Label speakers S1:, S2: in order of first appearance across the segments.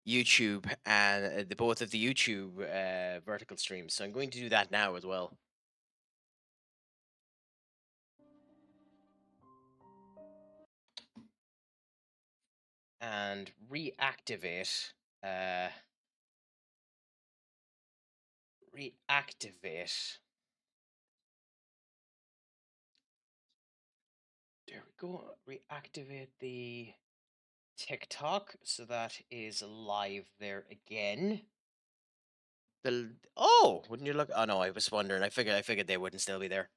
S1: YouTube and the both of the YouTube vertical streams. So I'm going to do that now as well. And reactivate. Reactivate. There we go. Reactivate the TikTok, so that is live there again. Wouldn't you look? Oh no, I was wondering. I figured they wouldn't still be there.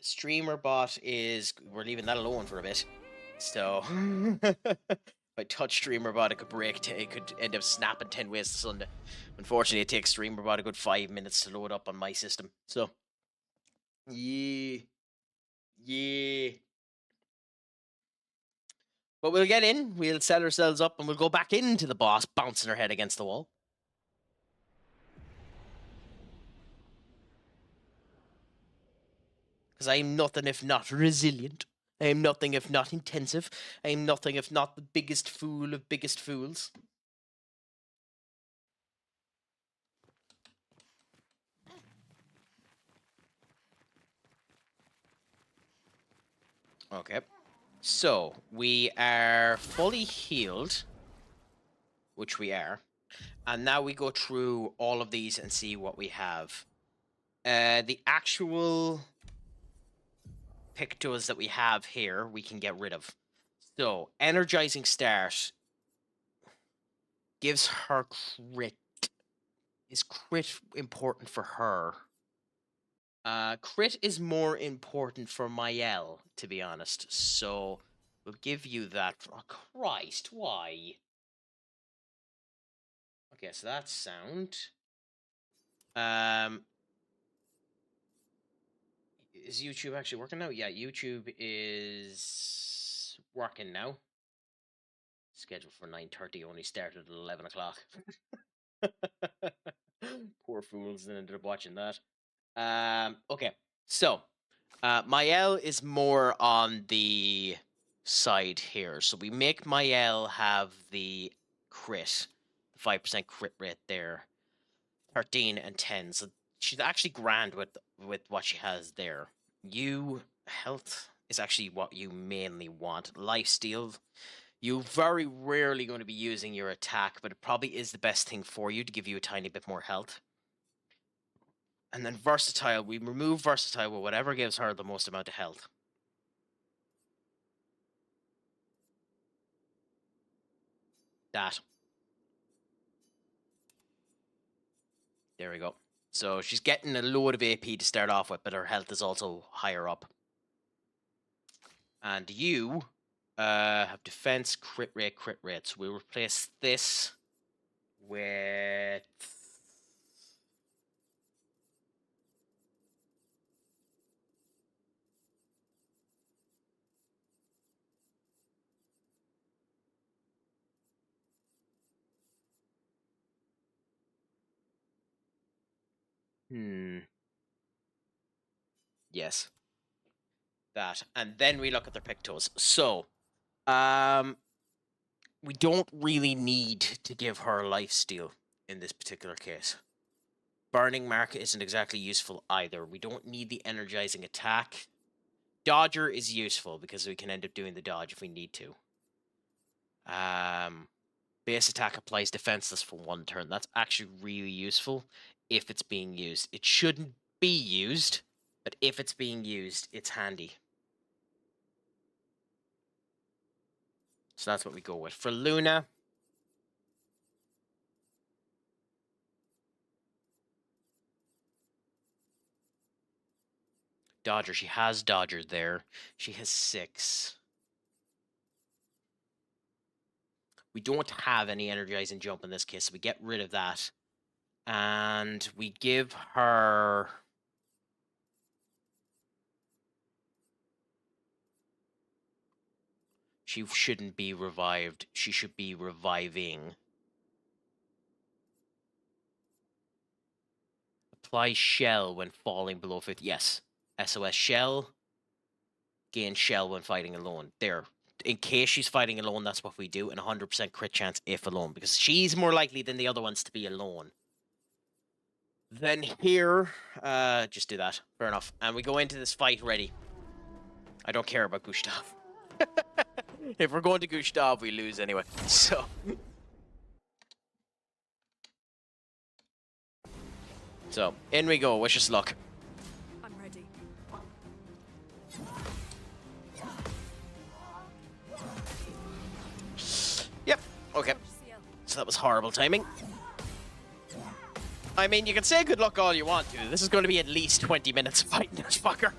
S1: Streamer bot is we're leaving that alone for a bit. So if I touch streamer bot, it could break. It could end up snapping 10 ways to Sunday. Unfortunately, it takes streamer bot a good 5 minutes to load up on my system. So yeah, yeah. But we'll get in. We'll set ourselves up, and we'll go back into the boss, bouncing our head against the wall. Because I'm nothing if not resilient. I am nothing if not intensive. I am nothing if not the biggest fool of biggest fools. Okay. So, we are fully healed, which we are. And now we go through all of these and see what we have. The actual pictos that we have here, we can get rid of. So, energizing start gives her crit. Is crit important for her? Crit is more important for Mael, to be honest. So we'll give you that. Oh, Christ, why? Okay, so that's sound. Is YouTube actually working now? Yeah, YouTube is working now. Scheduled for 9:30, only started at 11 o'clock. Poor fools, and ended up watching that. Okay, so Mael is more on the side here. So we make Mael have the crit, the 5% crit rate there, 13 and 10. So she's actually grand with what she has there. You health is actually what you mainly want. Lifesteal, you very rarely going to be using your attack, but it probably is the best thing for you to give you a tiny bit more health. And then versatile, we remove versatile with whatever gives her the most amount of health. That. There we go. So she's getting a load of AP to start off with, but her health is also higher up. And you have defense, crit rate. So we'll replace this with... Yes. That. And then we look at their pictos. So, we don't really need to give her lifesteal in this particular case. Burning Mark isn't exactly useful either. We don't need the energizing attack. Dodger is useful because we can end up doing the dodge if we need to. Base attack applies defenseless for 1 turn. That's actually really useful if it's being used. It shouldn't be used, but if it's being used, it's handy. So that's what we go with. For Luna, Dodger. She has Dodger there. She has 6. We don't have any energizing jump in this case, so we get rid of that. And we give her... She shouldn't be revived. She should be reviving. Apply shell when falling below 50. Yes. SOS shell. Gain shell when fighting alone. There. in case she's fighting alone, that's what we do, and 100% crit chance if alone, because she's more likely than the other ones to be alone. Then here, just do that. Fair enough. And we go into this fight ready. I don't care about Gustav. If we're going to Gustav, we lose anyway. So. So, in we go. Wish us luck.
S2: I'm ready.
S1: Yep. Okay. So that was horrible timing. I mean, you can say good luck all you want to. This is going to be at least 20 minutes fighting this fucker.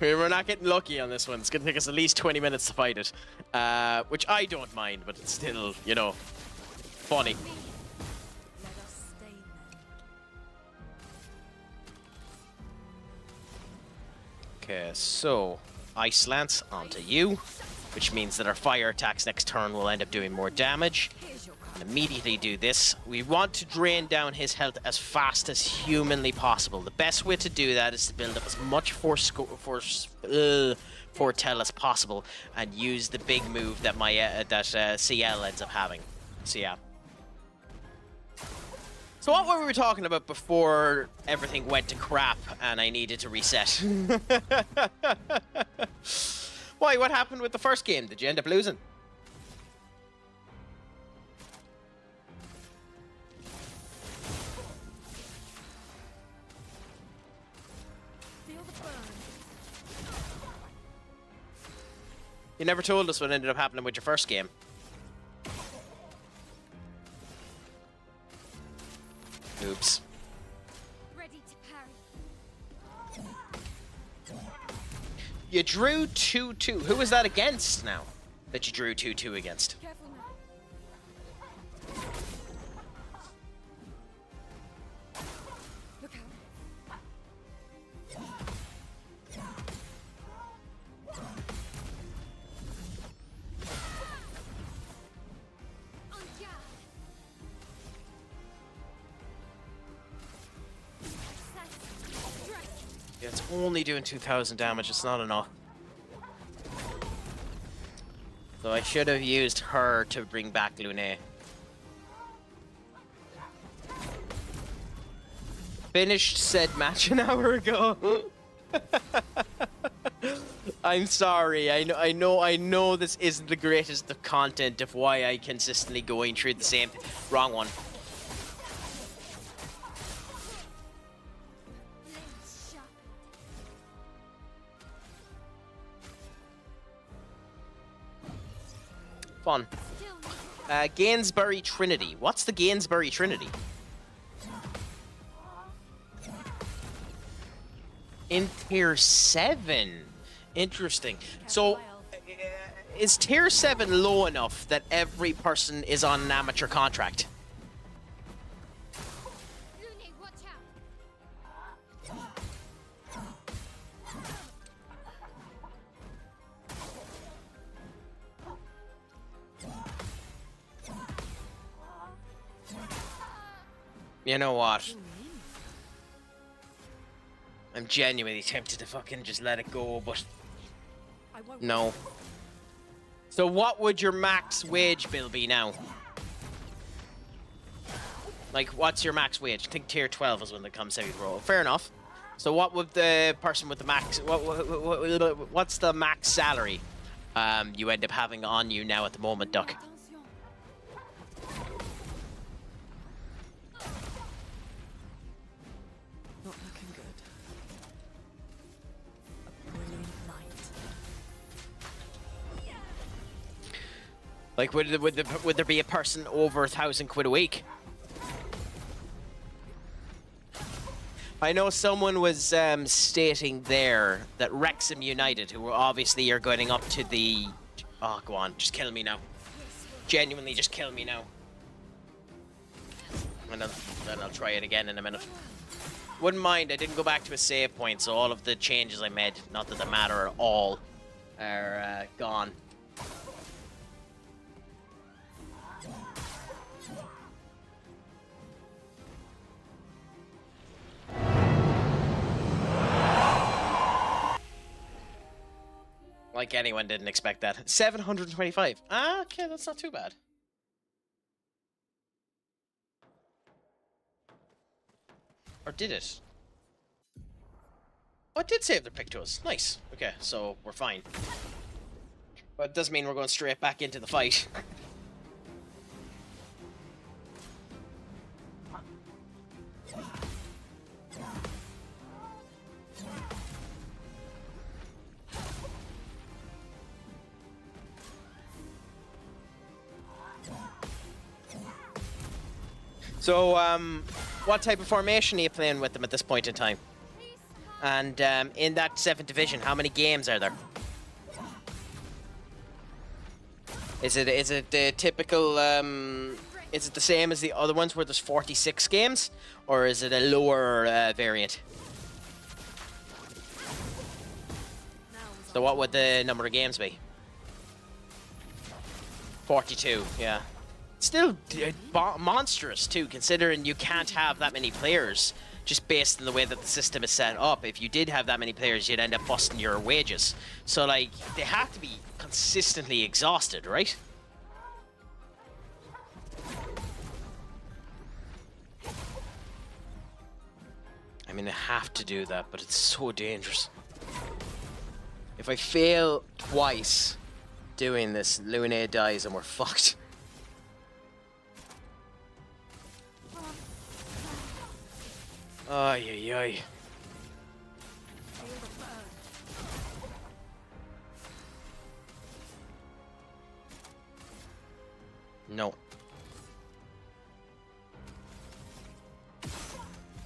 S1: We're not getting lucky on this one. It's going to take us at least 20 minutes to fight it. Which I don't mind, but it's still, you know, funny.
S2: Let us stay then.
S1: Okay, so Ice Lance onto you, which means that our fire attacks next turn will end up doing more damage.
S2: Here's your card.
S1: Immediately do this. We want to drain down his health as fast as humanly possible. The best way to do that is to build up as much foretell as possible and use the big move that CL ends up having. So yeah. So what were we talking about before everything went to crap and I needed to reset? Why? What happened with the first game? Did you end up losing?
S2: Feel the burn.
S1: You never told us what ended up happening with your first game. Oops.
S2: Ready to parry.
S1: You drew 2-2. Who was that against now? That you drew 2-2 against?
S2: Careful now. Look out. On guard. Strike.
S1: Yeah, it's only doing 2,000 damage. It's not enough. So I should have used her to bring back Lune. Finished said match an hour ago. I'm sorry. I know this isn't the greatest of content of why I consistently going through the same wrong one.
S2: Blades sharp.
S1: Fun.
S2: Still need
S1: Gainsbury Trinity. What's the Gainsbury Trinity? In tier 7. Interesting. So, is tier 7 low enough that every person is on an amateur contract?
S2: Lune, watch out.
S1: You know what? I'm genuinely tempted to fucking just let it go, but
S2: I won't.
S1: no. So what would your max wage bill be now? Like, what's your max wage? I think tier 12 is when it comes semi-pro. Fair enough. So what would the person with the max... what's the max salary you end up having on you now at the moment, Duck?
S2: Attention. Not looking good. A brilliant night.
S1: Like, would there be a person over 1,000 quid a week? I know someone was stating there that Wrexham United, who obviously are going up to the... Oh, go on, just kill me now. Genuinely, just kill me now. And then I'll try it again in a minute. Wouldn't mind, I didn't go back to a save point, so all of the changes I made, not that they matter at all, are gone. Like anyone didn't expect that. 725. Ah, okay, that's not too bad. Or did it? Oh, it did save the pick to us. Nice. Okay, so we're fine. But it doesn't mean we're going straight back into the fight. So, what type of formation are you playing with them at this point in time? And in that 7th division, how many games are there? Is it the typical? Is it the same as the other ones where there's 46 games, or is it a lower variant? So what would the number of games be? 42. Yeah. Still monstrous too, considering you can't have that many players just based on the way that the system is set up. If you did have that many players, you'd end up busting your wages. So like, they have to be consistently exhausted, right? I mean, they have to do that, but it's so dangerous. If I fail twice doing this, Lune dies and we're fucked. Ay, ay, ay. No.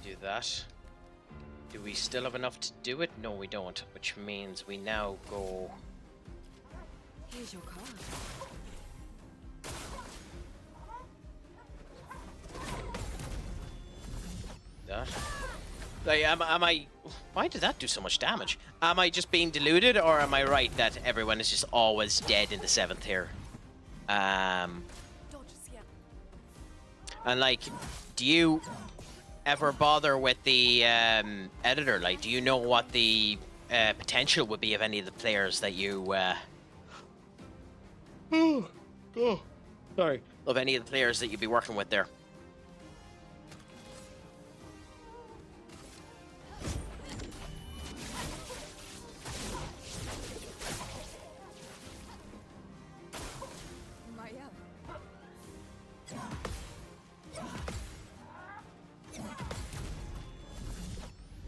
S1: Do that. Do we still have enough to do it? No, we don't. Which means we now go...
S2: Here's your card.
S1: That. Like, am I... Why did that do so much damage? Am I just being deluded, or am I right that everyone is just always dead in the 7th here? And like, do you ever bother with the editor? Like, do you know what the potential would be of any of the players that you... sorry. Of any of the players that you'd be working with there?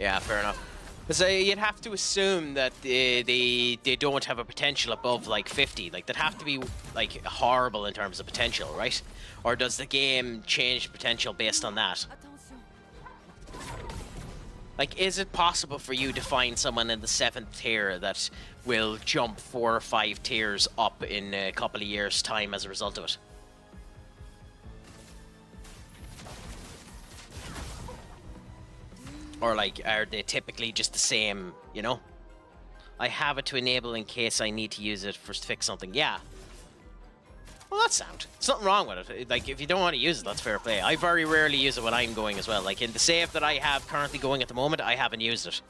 S1: Yeah, fair enough. So you'd have to assume that they don't have a potential above like 50. Like, they'd have to be like horrible in terms of potential, right? Or does the game change potential based on that? Like, is it possible for you to find someone in the 7th tier that will jump 4 or 5 tiers up in a couple of years' time as a result of it? Or, like, are they typically just the same, you know? I have it to enable in case I need to use it for fix something. Yeah. Well, that's sound. Something wrong with it. Like, if you don't want to use it, that's fair play. I very rarely use it when I'm going as well. Like, in the save that I have currently going at the moment, I haven't used it.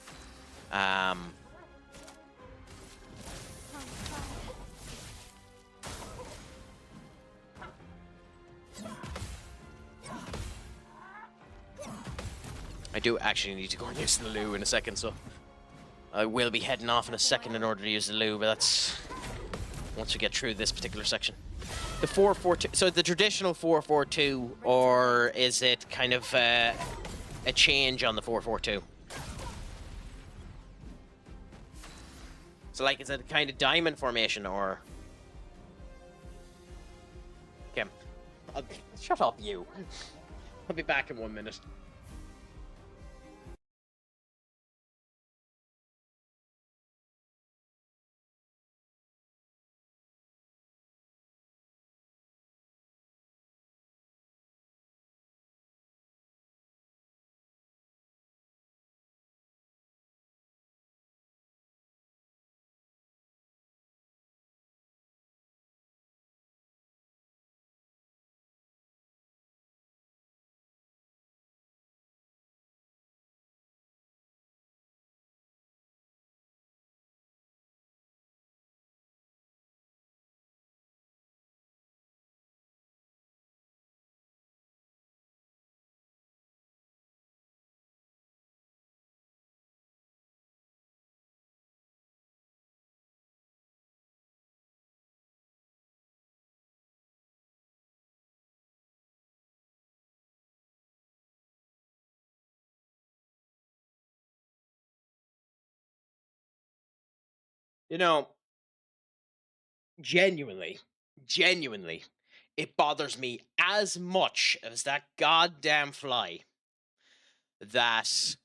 S1: I do actually need to go and use the loo in a second, so I will be heading off in a second in order to use the loo, but that's once we get through this particular section. The 442, so the traditional 442, or is it kind of a change on the 442? So, like, is it a kind of diamond formation, or... Okay. Shut up, you. I'll be back in 1 minute. You know, genuinely, genuinely, it bothers me as much as that goddamn fly that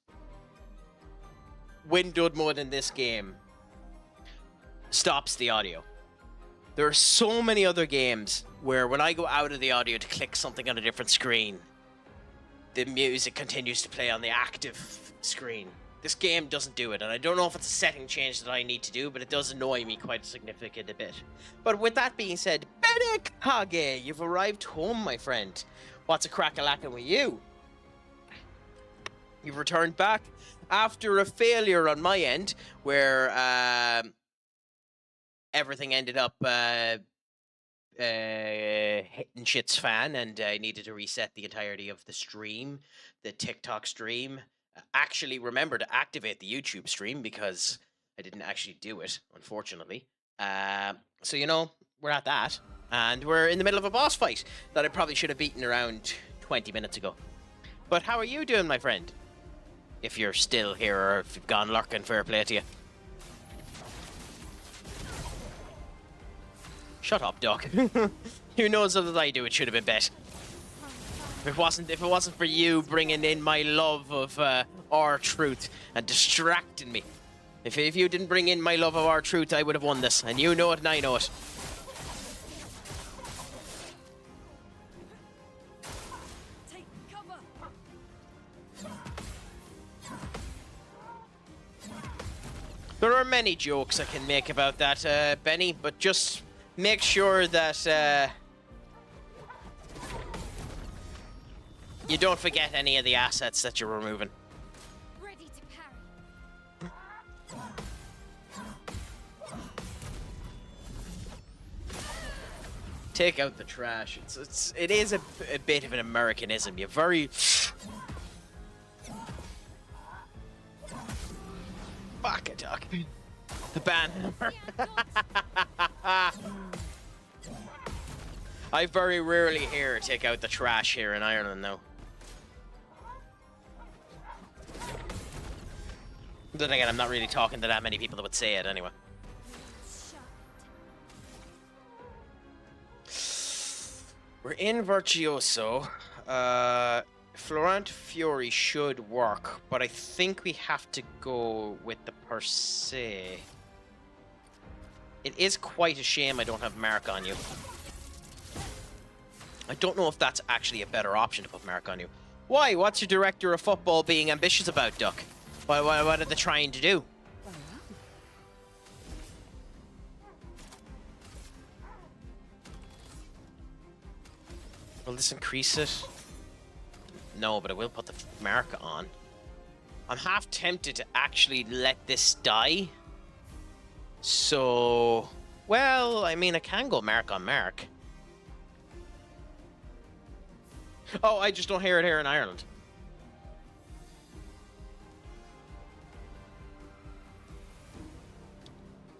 S1: windowed mode in this game stops the audio. There are so many other games where when I go out of the audio to click something on a different screen, the music continues to play on the active screen. This game doesn't do it, and I don't know if it's a setting change that I need to do, but it does annoy me quite a significant a bit. But with that being said, Benek Hage, you've arrived home, my friend. What's a crack-a-lackin' with you? You've returned back after a failure on my end, where everything ended up hitting shit's fan, and I needed to reset the entirety of the stream, the TikTok stream. Actually remember to activate the YouTube stream because I didn't actually do it, unfortunately. So, you know, we're at that. And we're in the middle of a boss fight that I probably should have beaten around 20 minutes ago. But how are you doing, my friend? If you're still here or if you've gone lurking, fair play to you. Shut up, Doc. Who knows other than I do, it should have been bet. If it wasn't for you bringing in my love of our truth and distracting me. If you didn't bring in my love of our truth, I would have won this. And you know it and I know it.
S2: Take cover.
S1: There are many jokes I can make about that, Benny, but just make sure that you don't forget any of the assets that you're removing.
S2: Ready to parry.
S1: Take out the trash. It is a bit of an Americanism. You're very... Fuck it, Doc. The banhammer. I very rarely hear take out the trash here in Ireland, though. Then again, I'm not really talking to that many people that would say it anyway. We're in Virtuoso. Florent Fury should work, but I think we have to go with the per se. It is quite a shame I don't have Mark on you. I don't know if that's actually a better option to put Mark on you. Why? What's your director of football being ambitious about, Duck? What are they trying to do? Will this increase it? No, but I will put the mark on. I'm half tempted to actually let this die. So, well, I mean, I can go mark on mark. Oh, I just don't hear it here in Ireland.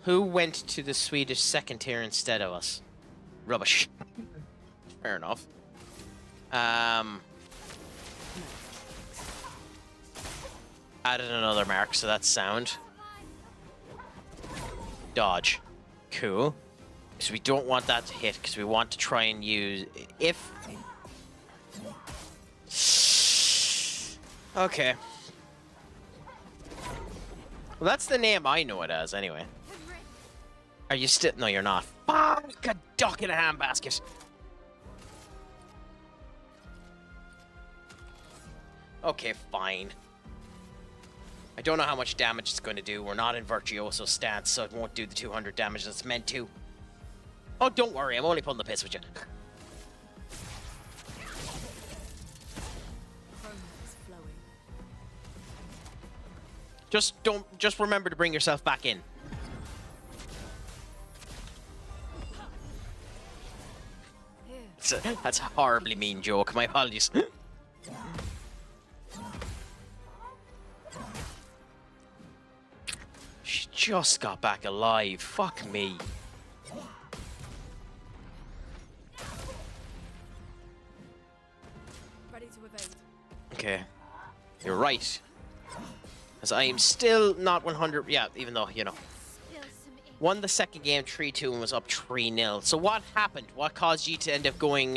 S1: Who went to the Swedish second tier instead of us? Rubbish. Fair enough. Added another mark, so that's sound. Dodge. Cool. Because we don't want that to hit, because we want to try and use... If... Okay. Well, that's the name I know it as, anyway. Are you still... No, you're not. Fuck! A duck in a handbasket! Okay, fine. I don't know how much damage it's going to do. We're not in Virtuoso stance, so it won't do the 200 damage that's meant to. Oh, don't worry. I'm only pulling the piss with you. Just remember to bring yourself back in. That's a horribly mean joke. My apologies. She just got back alive. Fuck me.
S2: Ready to evade.
S1: Okay. You're right. As I am still not 100... Yeah, even though, you know. Won the second game 3-2 and was up 3-0. So what happened? What caused you to end up going?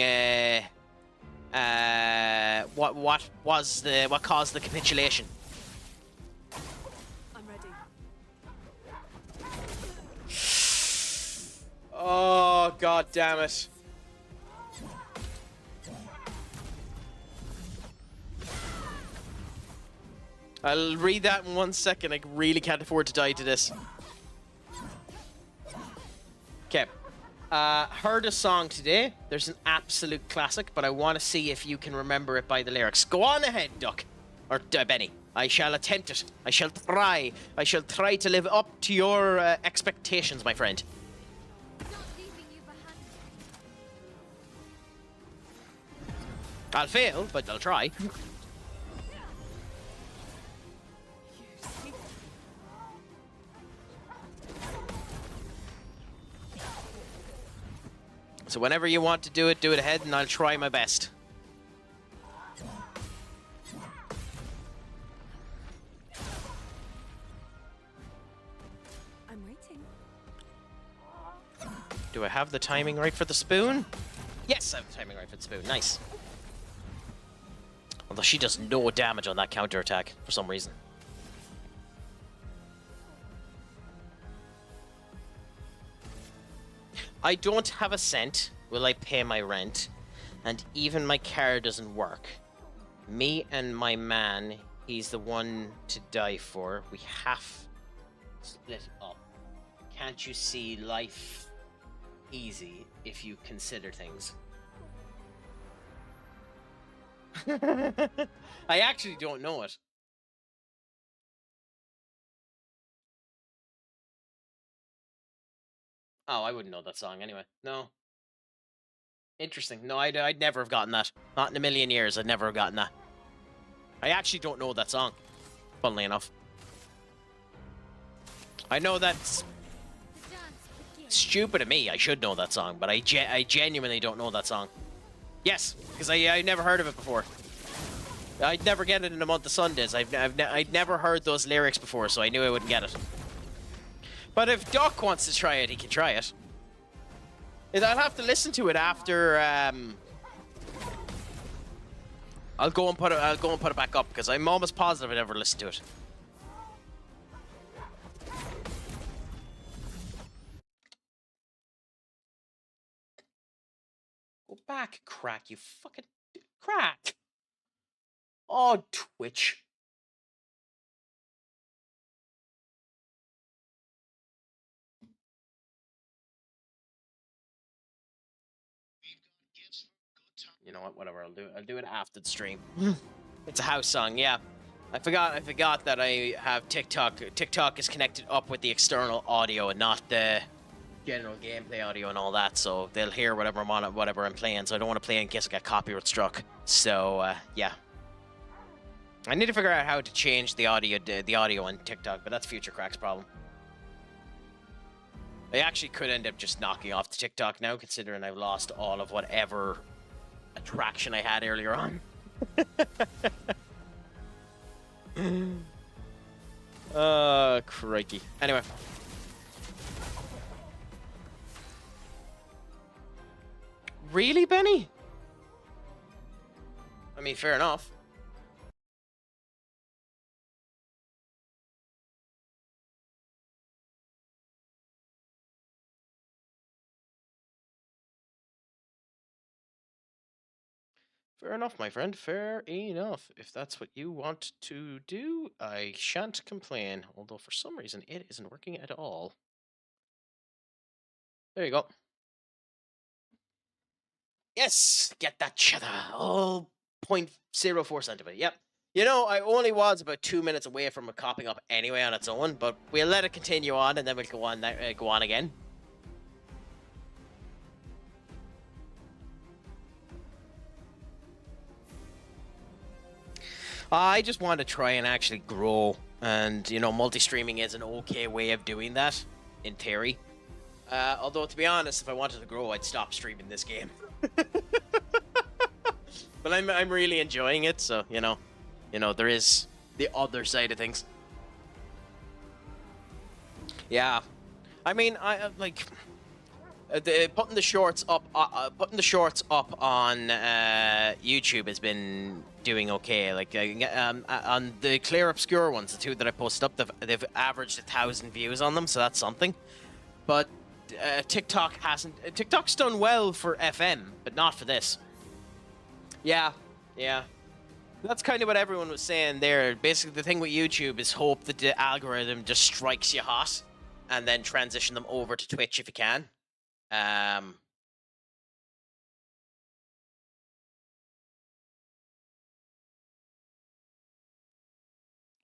S1: What caused the capitulation?
S2: I'm ready.
S1: Oh, god damn it. I'll read that in 1 second. I really can't afford to die to this. Okay. Heard a song today. There's an absolute classic, but I want to see if you can remember it by the lyrics. Go on ahead, Duck. Or Benny. I shall attempt it. I shall try. I shall try to live up to your expectations, my friend.
S2: Not leaving you behind.
S1: I'll fail, but I'll try. So whenever you want to do it ahead, and I'll try my best.
S2: I'm waiting.
S1: Do I have the timing right for the spoon? Yes, I have the timing right for the spoon. Nice. Although she does no damage on that counterattack for some reason. I don't have a cent. Will I pay my rent? And even my car doesn't work. Me and my man, he's the one to die for. We have split up. Can't you see life easy if you consider things? I actually don't know it. Oh, I wouldn't know that song anyway. No. Interesting. No, I'd never have gotten that. Not in a million years, I'd never have gotten that. I actually don't know that song, funnily enough. I know that's
S2: The dance begins.
S1: stupid of me. I should know that song, but I genuinely don't know that song. Yes, because I never heard of it before. I'd never get it in a month of Sundays. I'd never heard those lyrics before, so I knew I wouldn't get it. But if Doc wants to try it, he can try it. I'll have to listen to it after. I'll go and put it back up because I'm almost positive I never listened to it. Go back, Crack, you fucking Crack. Oh, Twitch. You know what? Whatever. I'll do it after the stream. It's a house song, yeah. I forgot that I have TikTok. TikTok is connected up with the external audio and not the general gameplay audio and all that. So they'll hear whatever I'm playing. So I don't want to play in case I get copyright struck. So yeah. I need to figure out how to change the audio on TikTok, but that's future Crack's problem. I actually could end up just knocking off the TikTok now, considering I've lost all of whatever attraction I had earlier on. Crikey. Anyway. Really, Benny? I mean, fair enough. Fair enough, my friend. Fair enough. If that's what you want to do, I shan't complain. Although for some reason it isn't working at all. There you go. Yes! Get that cheddar. Oh, 0.04 cent of it. Yep. You know, I only was about 2 minutes away from it copying up anyway on its own, but we'll let it continue on and then we'll go on again. I just want to try and actually grow, and you know, multi-streaming is an okay way of doing that, in theory. Although, to be honest, if I wanted to grow, I'd stop streaming this game. But I'm really enjoying it, so you know, there is the other side of things. Yeah, I mean, like putting the shorts up on YouTube has been doing okay. Like on the Clair Obscur ones, the two that I posted up, they've averaged 1,000 views on them, so that's something. But TikTok hasn't. TikTok's done well for FM, but not for this. Yeah, yeah. That's kind of what everyone was saying there. Basically, the thing with YouTube is hope that the algorithm just strikes you hot, and then transition them over to Twitch if you can.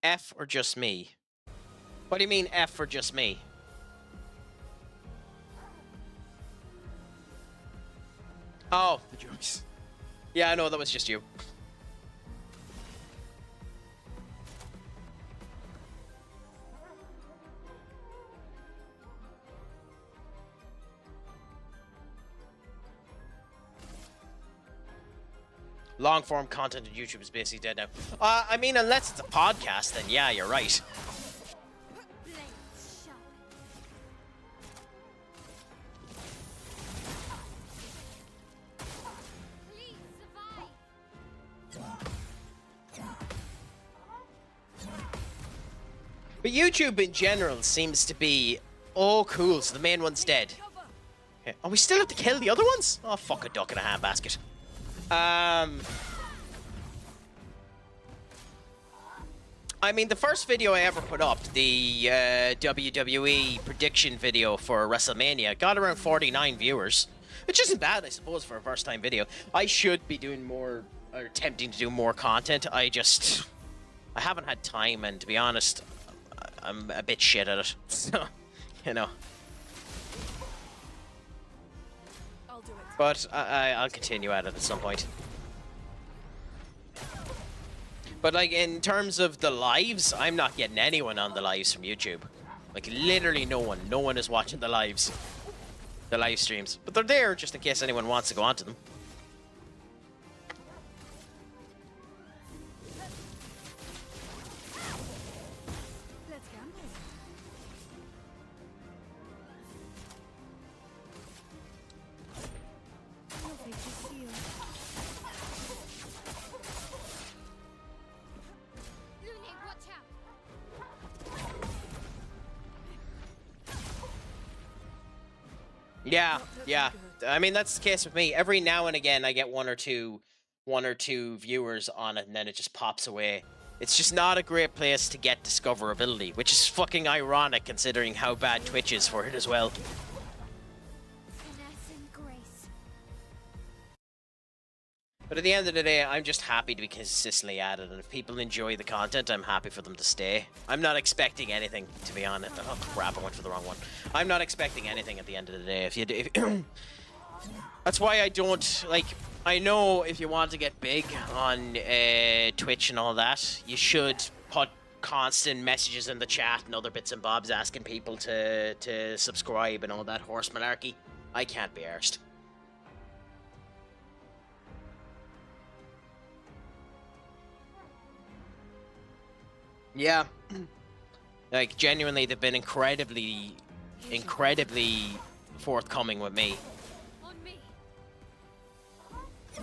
S1: F or just me? What do you mean F or just me? Oh, the jokes. Yeah, I know, that was just you. Long form content on YouTube is basically dead now. I mean, unless it's a podcast, then yeah, you're right.
S2: Blades sharp. Please survive.
S1: But YouTube in general seems to be... Oh, cool, so the main one's dead. Okay. Oh, we still have to kill the other ones? Oh, fuck a duck in a handbasket. I mean, the first video I ever put up, the WWE prediction video for WrestleMania, got around 49 viewers. Which isn't bad, I suppose, for a first-time video. I should be doing more, or attempting to do more content. I haven't had time, and to be honest, I'm a bit shit at it. So, you know.
S2: I'll do it.
S1: But I'll continue at it at some point. But, like, in terms of the lives, I'm not getting anyone on the lives from YouTube. Like, literally no one. No one is watching the lives. The live streams. But they're there just in case anyone wants to go onto them.
S2: Let's gamble. Lovely to see you. Lune, watch out.
S1: Yeah, yeah. I mean, that's the case with me. Every now and again, I get one or two viewers on it, and then it just pops away. It's just not a great place to get discoverability, which is fucking ironic considering how bad Twitch is for it as well.
S2: Finesse and grace.
S1: But at the end of the day, I'm just happy to be consistently at it, and if people enjoy the content, I'm happy for them to stay. I'm not expecting anything, to be honest. Oh crap, I went for the wrong one. I'm not expecting anything at the end of the day. That's why I don't, like, I know if you want to get big on Twitch and all that, you should put constant messages in the chat and other bits and bobs asking people to subscribe and all that horse malarkey. I can't be arsed. Yeah. Like, genuinely, they've been incredibly forthcoming with me.
S2: On me. A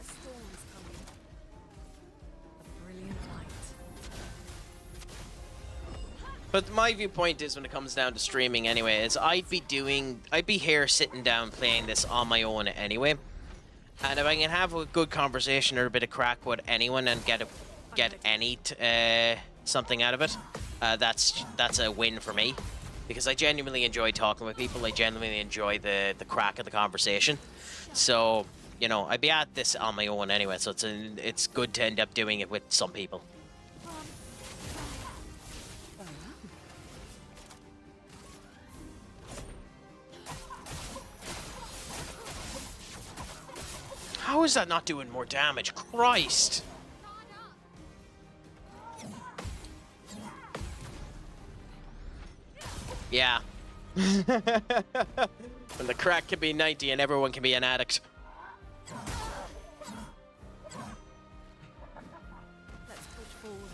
S2: storm's coming. A brilliant light.
S1: But my viewpoint is, when it comes down to streaming anyway, is I'd be here sitting down playing this on my own anyway. And if I can have a good conversation or a bit of crack with anyone and get any something out of it, that's a win for me. Because I genuinely enjoy talking with people. I genuinely enjoy the crack of the conversation. So, you know, I'd be at this on my own anyway. So it's good to end up doing it with some people. How is that not doing more damage? Christ! Yeah. When the crack can be 90 and everyone can be an addict.
S2: Let's push forward.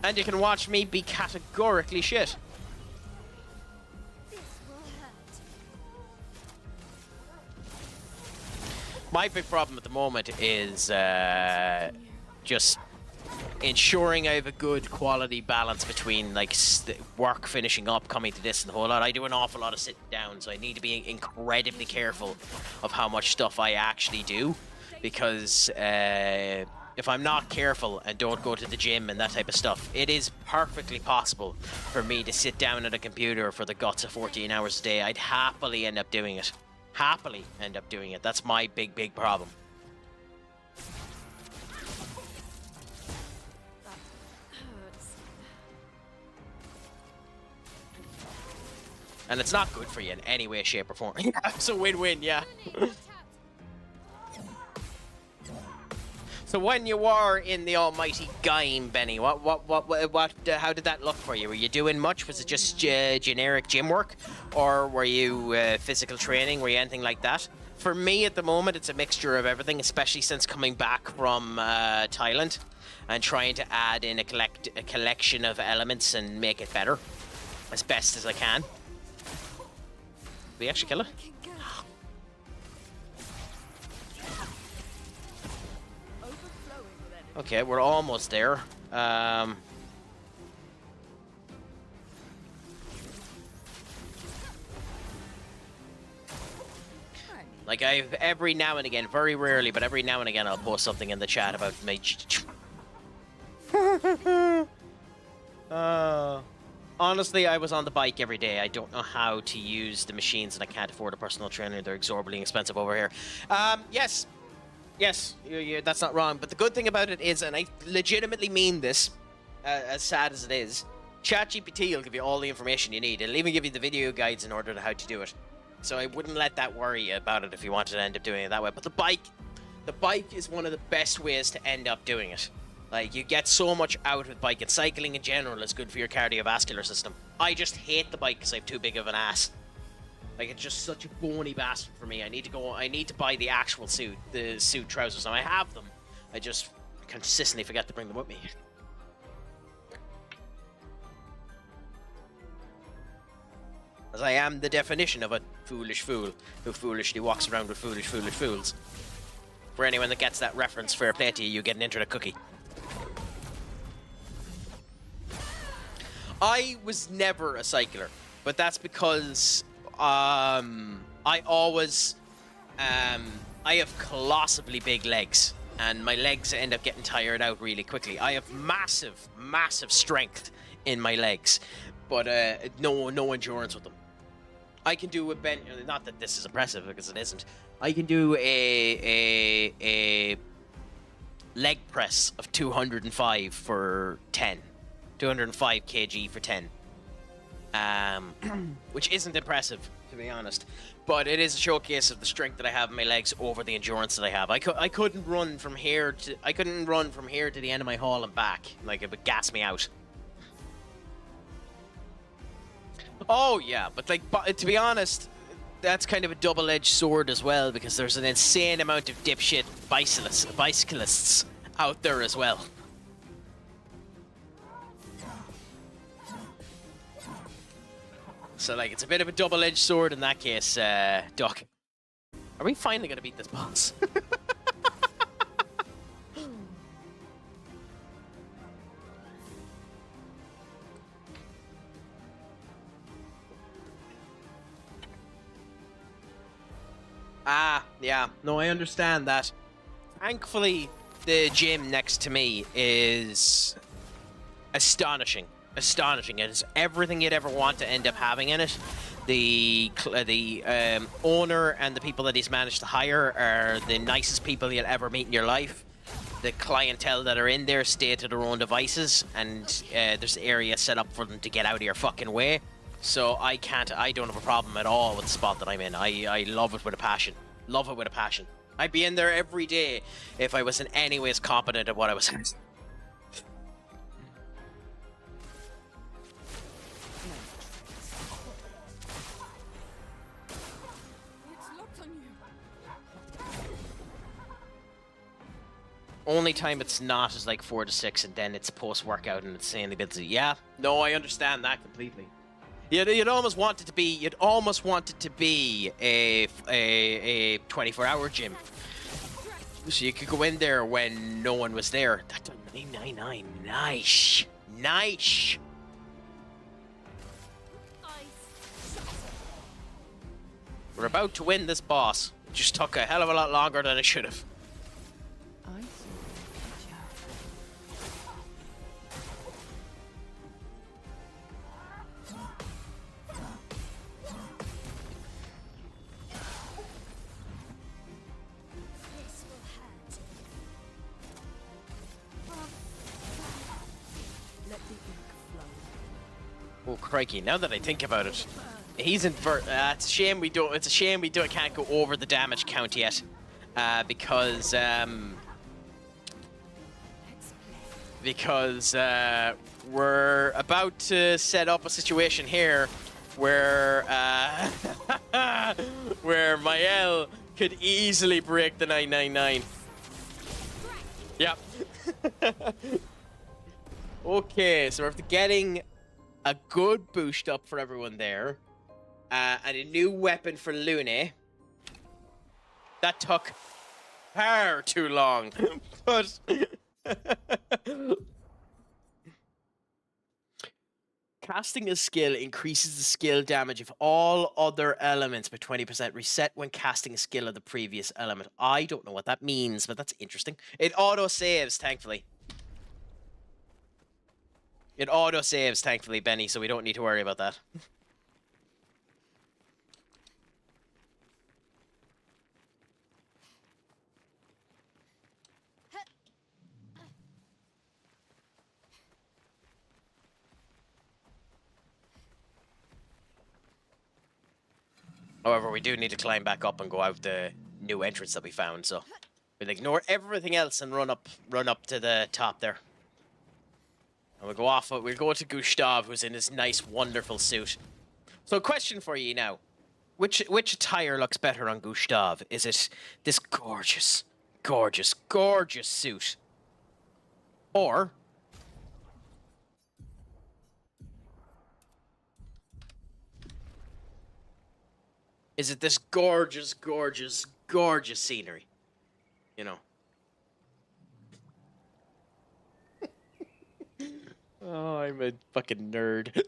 S1: And you can watch me be categorically shit.
S2: This will hurt.
S1: My big problem at the moment is just ensuring I have a good quality balance between like work finishing up, coming to this and the whole lot. I do an awful lot of sitting down, so I need to be incredibly careful of how much stuff I actually do, because if I'm not careful and don't go to the gym and that type of stuff, it is perfectly possible for me to sit down at a computer for the guts of 14 hours a day. I'd happily end up doing it. Happily end up doing it. That's my big problem. And it's not good for you in any way, shape, or form. It's a win-win, yeah. So when you were in the almighty game, Benny, how did that look for you? Were you doing much? Was it just generic gym work, or were you physical training? Were you anything like that? For me, at the moment, it's a mixture of everything, especially since coming back from Thailand and trying to add in a collection of elements and make it better as best as I can. Did we actually kill it? Okay, we're almost there. Like, I've every now and again, very rarely, but every now and again, I'll post something in the chat about my. Honestly, I was on the bike every day. I don't know how to use the machines, and I can't afford a personal trainer. They're exorbitantly expensive over here. Yes. Yes, that's not wrong. But the good thing about it is, and I legitimately mean this, as sad as it is, ChatGPT will give you all the information you need. It'll even give you the video guides in order to how to do it. So I wouldn't let that worry you about it if you wanted to end up doing it that way. But the bike is one of the best ways to end up doing it. Like, you get so much out of bike, and cycling in general is good for your cardiovascular system. I just hate the bike because I have too big of an ass. Like, it's just such a bony bastard for me. I need to buy the actual suit, the suit trousers. Now, I have them. I just consistently forget to bring them with me. As I am the definition of a foolish fool who foolishly walks around with foolish fools. For anyone that gets that reference, fair play to you, you get an internet cookie. I was never a cycler, but that's because I have colossally big legs, and my legs end up getting tired out really quickly. I have massive strength in my legs, but no endurance with them. I can do a bench, not that this is impressive because it isn't. I can do a leg press of 205 for 10. 205 kg for 10. Which isn't impressive, to be honest, but it is a showcase of the strength that I have in my legs over the endurance that I have. I couldn't run from here to the end of my hall and back. Like, it would gas me out. Oh yeah, but like, to be honest, that's kind of a double-edged sword as well, because there's an insane amount of dipshit bicyclists out there as well. So, like, it's a bit of a double-edged sword in that case, Duck. Are we finally gonna beat this boss? Yeah. No, I understand that. Thankfully, the gym next to me is astonishing. Astonishing. It is everything you'd ever want to end up having in it. The owner and the people that he's managed to hire are the nicest people you'll ever meet in your life. The clientele that are in there stay to their own devices, and there's areas set up for them to get out of your fucking way. So I don't have a problem at all with the spot that I'm in. I love it with a passion. Love it with a passion. I'd be in there every day if I was in any ways competent at what I was doing. Only time it's not is like 4 to 6, and then it's post-workout and it's insanely busy. Yeah, no, I understand that completely. You'd almost want it to be. You'd almost want it to be a 24-hour gym, so you could go in there when no one was there. That's 999. Nice, nice. We're about to win this boss. It just took a hell of a lot longer than it should have.
S2: I see. Let the ink flow.
S1: Oh crikey! Now that I think about it, he's invert. It's a shame we don't. It's a shame we don't. Can't go over the damage count yet, because we're about to set up a situation here where where Mael could easily break the 999. Yep. Okay, so we're getting a good boost up for everyone there. And a new weapon for Lune. That took far too long. But casting a skill increases the skill damage of all other elements by 20%. Reset when casting a skill of the previous element. I don't know what that means, but that's interesting. It auto-saves, thankfully. It auto-saves, thankfully, Benny, so we don't need to worry about that. However, we do need to climb back up and go out the new entrance that we found, so we'll ignore everything else and run up to the top there. And we'll go off. We'll go to Gustav, who's in his nice, wonderful suit. So, question for you now: which attire looks better on Gustav? Is it this gorgeous, gorgeous, gorgeous suit, or is it this gorgeous, gorgeous, gorgeous scenery? You know. Oh, I'm a fucking nerd.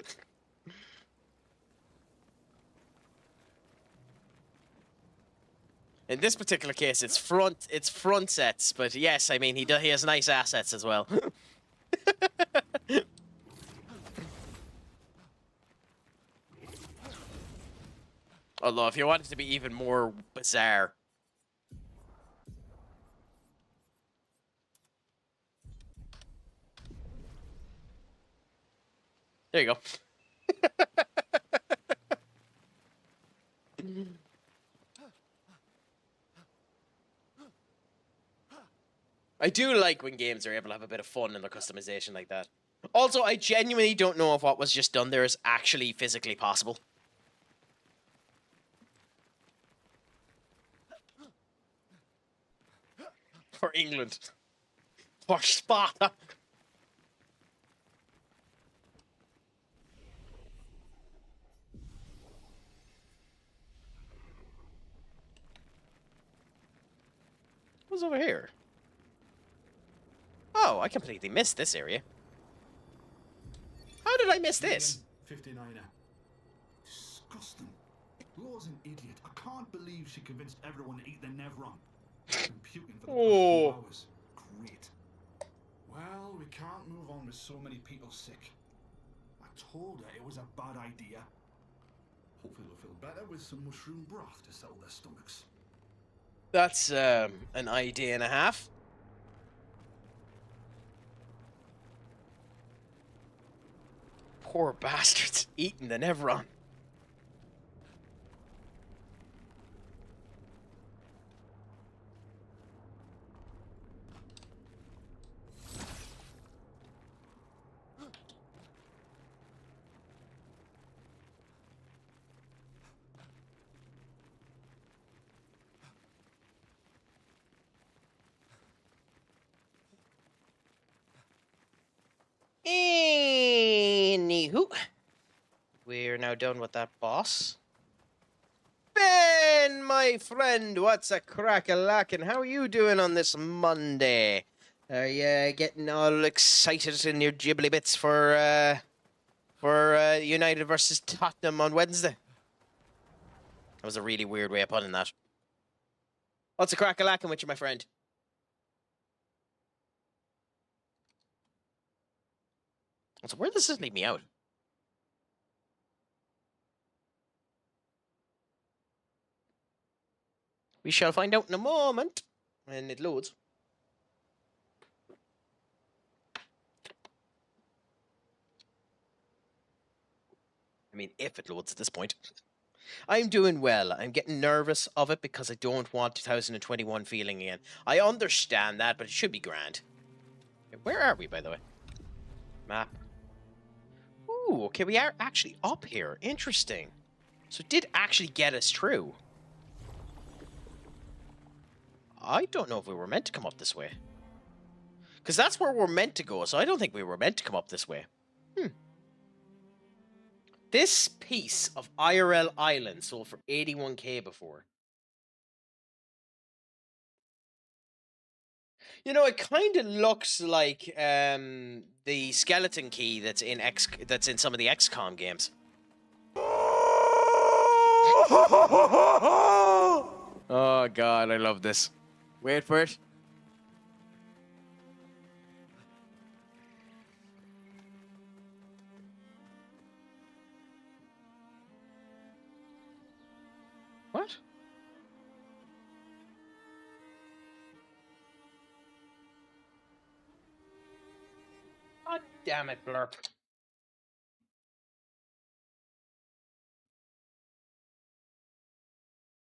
S1: In this particular case, it's front sets, but yes, I mean he has nice assets as well. Although, if you want it to be even more bizarre. There you go. I do like when games are able to have a bit of fun in their customization like that. Also, I genuinely don't know if what was just done there is actually physically possible. For England. For Sparta. What's over here? Oh, I completely missed this area. How did I miss this?
S3: 59er. Disgusting. Laura's an idiot. I can't believe she convinced everyone to eat the Nevron. Been puking for the past few hours. Great. Well, we can't move on with so many people sick. I told her it was a bad idea. Hopefully they'll feel better with some mushroom broth to settle their stomachs.
S1: That's an idea and a half. Poor bastards eating the Nevron. Anywho, we're now done with that boss. Ben, my friend, what's a crack-a-lackin'? How are you doing on this Monday? Are you getting all excited in your jibbly bits for United versus Tottenham on Wednesday? That was a really weird way of putting that. What's a crack-a-lackin' with you, my friend? So where does this leave me out? We shall find out in a moment when it loads. I mean, if it loads at this point. I'm doing well. I'm getting nervous of it because I don't want 2021 feeling again. I understand that, but it should be grand. Where are we, by the way? Map. Ooh, okay, we are actually up here. Interesting. So it did actually get us through. I don't know if we were meant to come up this way. Because that's where we're meant to go, so I don't think we were meant to come up this way. This piece of IRL Island sold for 81k before. You know, it kind of looks like the skeleton key that's in some of the XCOM games. Oh god, I love this. Wait for it. What? God damn it, Blurp.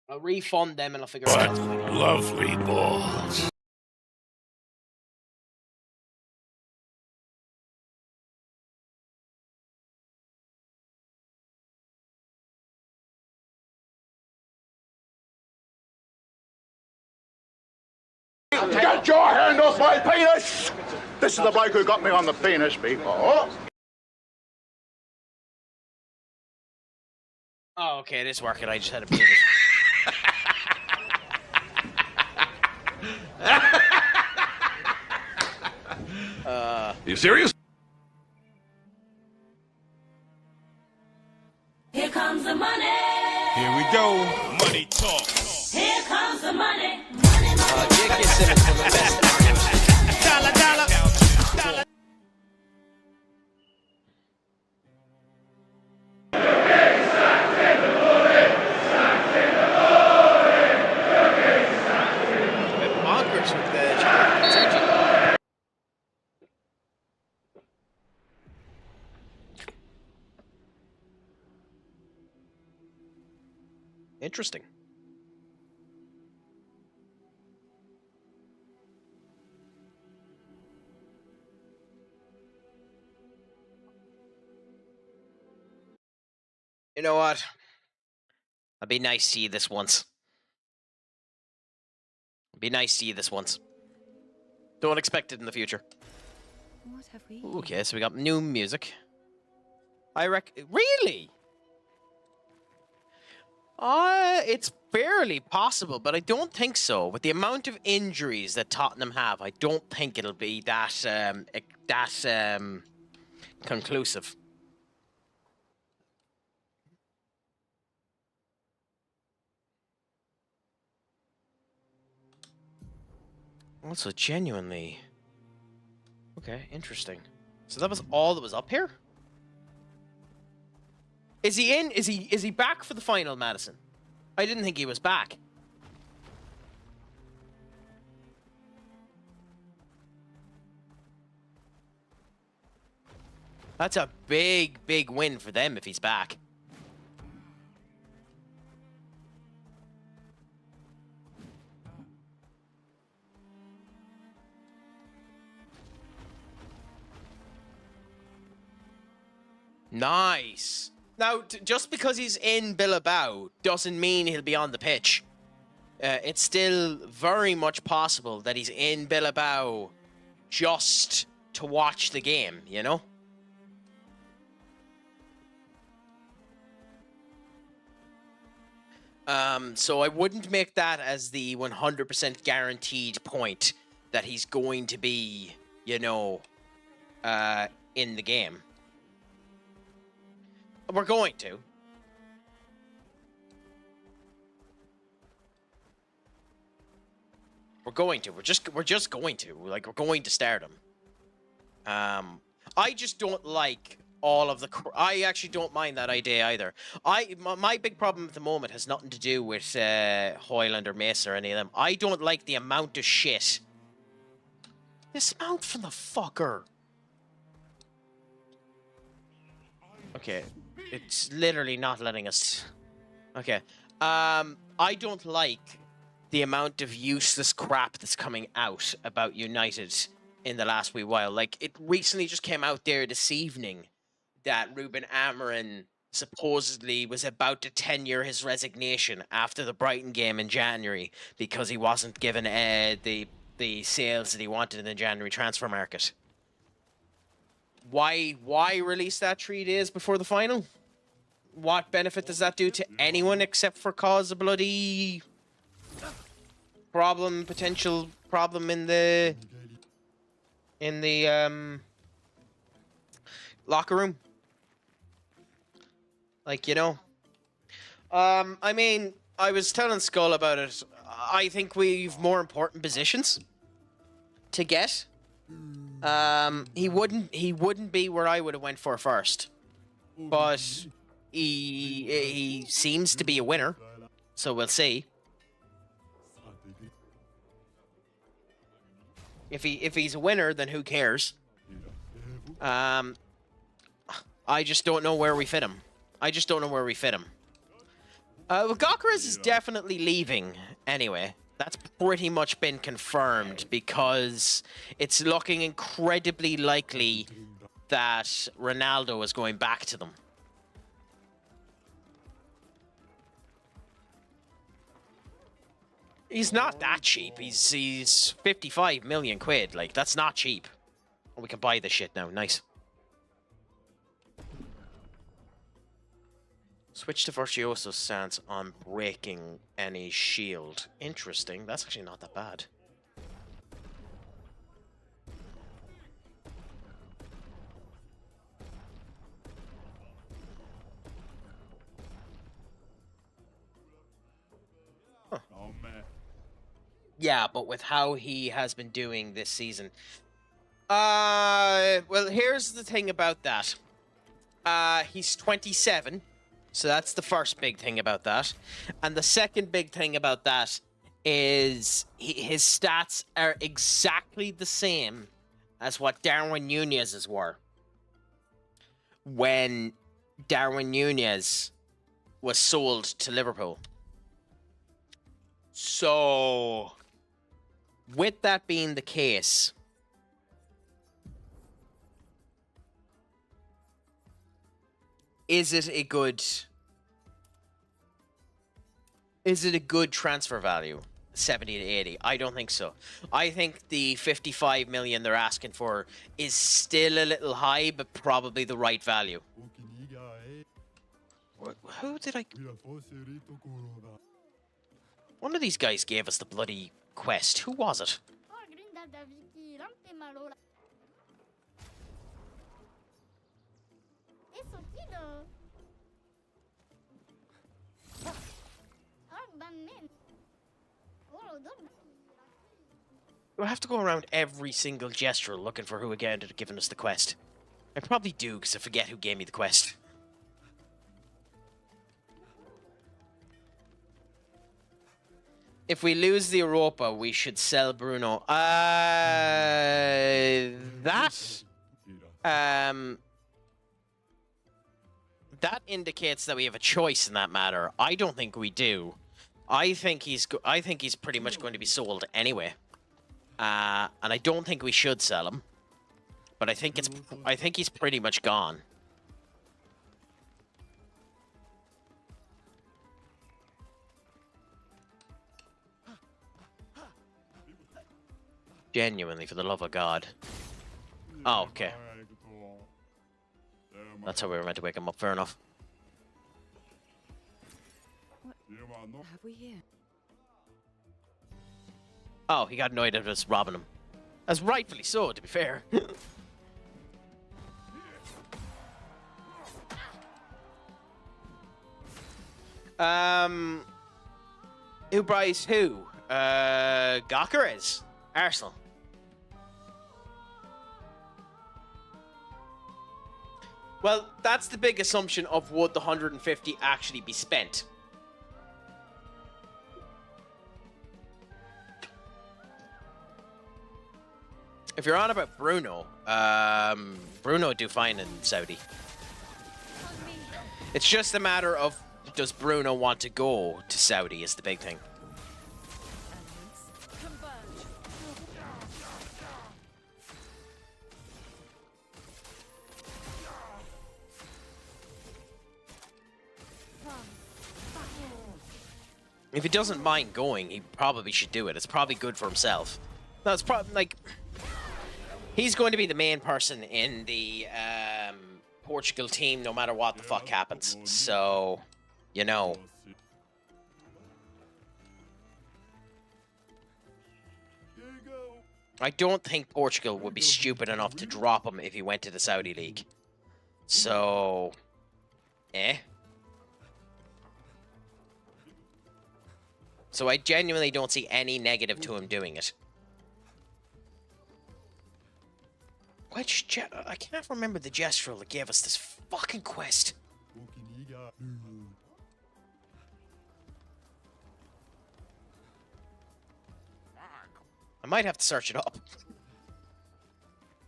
S1: I'll refund them and I'll figure out what's going on.
S4: Lovely balls.
S5: Get your hand off my penis! This is the bloke who got me on the penis before.
S1: Oh, okay, it is working. I just had a penis.
S4: You serious?
S6: Here comes the money.
S4: Here we go. Money talk.
S6: Here comes the money. Money, money.
S1: J.K. Simmons from the best. Dollar, dollar, dollar. Bonkers with the attention. Interesting. You know what? I'd be nice to you this once. Be nice to you this once. Don't expect it in the future.
S2: What have we?
S1: Okay, so we got new music. Really? It's barely possible, but I don't think so. With the amount of injuries that Tottenham have, I don't think it'll be that conclusive. Also, genuinely. Okay, interesting. So that was all that was up here? Is he in? Is he back for the final, Madison? I didn't think he was back. That's a big, big win for them if he's back. Nice. Now, just because he's in Bilbao doesn't mean he'll be on the pitch. It's still very much possible that he's in Bilbao just to watch the game, you know? So I wouldn't make that as the 100% guaranteed point that he's going to be, you know, in the game. We're going to. We're going to. We're just going to. Like, we're going to start him. I just don't like all of the... I actually don't mind that idea either. My big problem at the moment has nothing to do with Hoyland or Mace or any of them. I don't like the amount of shit. Dismount from the fucker. Okay. It's literally not letting us... Okay. I don't like the amount of useless crap that's coming out about United in the last wee while. Like, it recently just came out there this evening that Ruben Amorim supposedly was about to tenure his resignation after the Brighton game in January because he wasn't given the sales that he wanted in the January transfer market. Why release that 3 days before the final? What benefit does that do to anyone except for cause a bloody potential problem in the locker room? Like, you know. I mean, I was telling Skull about it. I think we've more important positions to get. He wouldn't be where I would have went for first. But he seems to be a winner. So we'll see. If he's a winner, then who cares? I just don't know where we fit him. Well, Gokras is definitely leaving anyway. That's pretty much been confirmed because it's looking incredibly likely that Ronaldo is going back to them. He's not that cheap. He's 55 million quid. Like, that's not cheap. We can buy this shit now. Nice. Switch to Virtuoso stance on breaking any shield. Interesting. That's actually not that bad. Huh. Oh, man. Yeah, but with how he has been doing this season. Well, here's the thing about that. He's 27. So that's the first big thing about that. And the second big thing about that is his stats are exactly the same as what Darwin Nunez's were when Darwin Nunez was sold to Liverpool. So, with that being the case, is it a good transfer value? 70 to 80? I don't think so. I think the 55 million they're asking for is still a little high, but probably the right value. Who did I... One of these guys gave us the bloody quest. Who was it? Do I have to go around every single gesture looking for who again had given us the quest? I probably do, because I forget who gave me the quest. If we lose the Europa, we should sell Bruno. That indicates that we have a choice in that matter. I don't think we do. I think he's pretty much going to be sold anyway. And I don't think we should sell him. But I think he's pretty much gone. Genuinely, for the love of God. Oh, okay. That's how we were meant to wake him up. Fair enough.
S2: Have we here?
S1: Oh, he got annoyed at us robbing him. As rightfully so, to be fair. Who buys who? Gawker Arsenal. Well, that's the big assumption of would the 150 actually be spent. If you're on about Bruno, Bruno do fine in Saudi. It's just a matter of, does Bruno want to go to Saudi is the big thing.
S2: Elements converge.
S1: If he doesn't mind going, he probably should do it. It's probably good for himself. No, it's probably like he's going to be the main person in the Portugal team, no matter what the fuck happens. So, you know. I don't think Portugal would be stupid enough to drop him if he went to the Saudi League. So, So I genuinely don't see any negative to him doing it. Which I can't remember the gestural that gave us this fucking quest. I might have to search it up.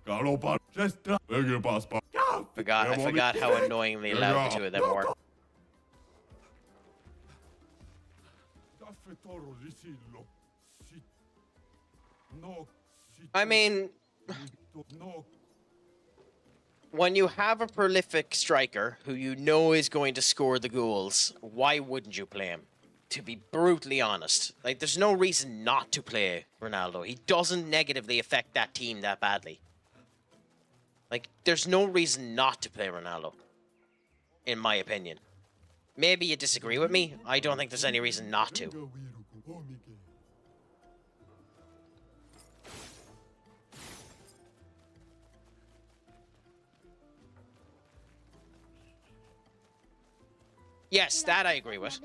S1: I forgot how annoyingly loud the two of them were. I mean, when you have a prolific striker who you know is going to score the goals, why wouldn't you play him? To be brutally honest, like, there's no reason not to play Ronaldo. He doesn't negatively affect that team that badly. Like, there's no reason not to play Ronaldo, in my opinion. Maybe you disagree with me. I don't think there's any reason not to. Yes, that I agree with.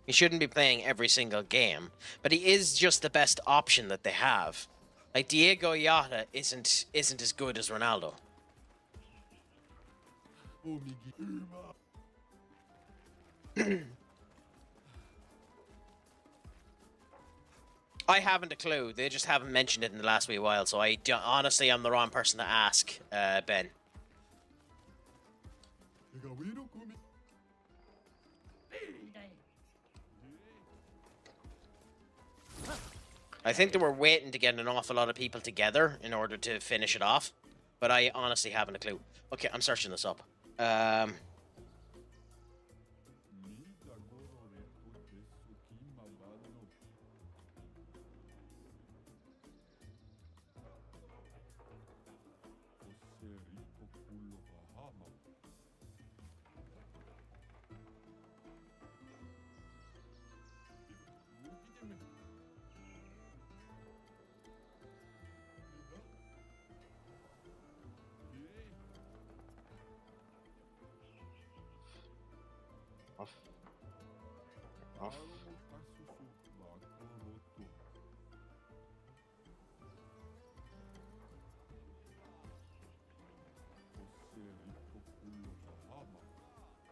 S1: He shouldn't be playing every single game, but he is just the best option that they have. Like, Diego Yota isn't as good as Ronaldo. I haven't a clue. They just haven't mentioned it in the last wee while, so honestly, I'm the wrong person to ask, Ben. I think they were waiting to get an awful lot of people together in order to finish it off, but I honestly haven't a clue. Okay, I'm searching this up. Off.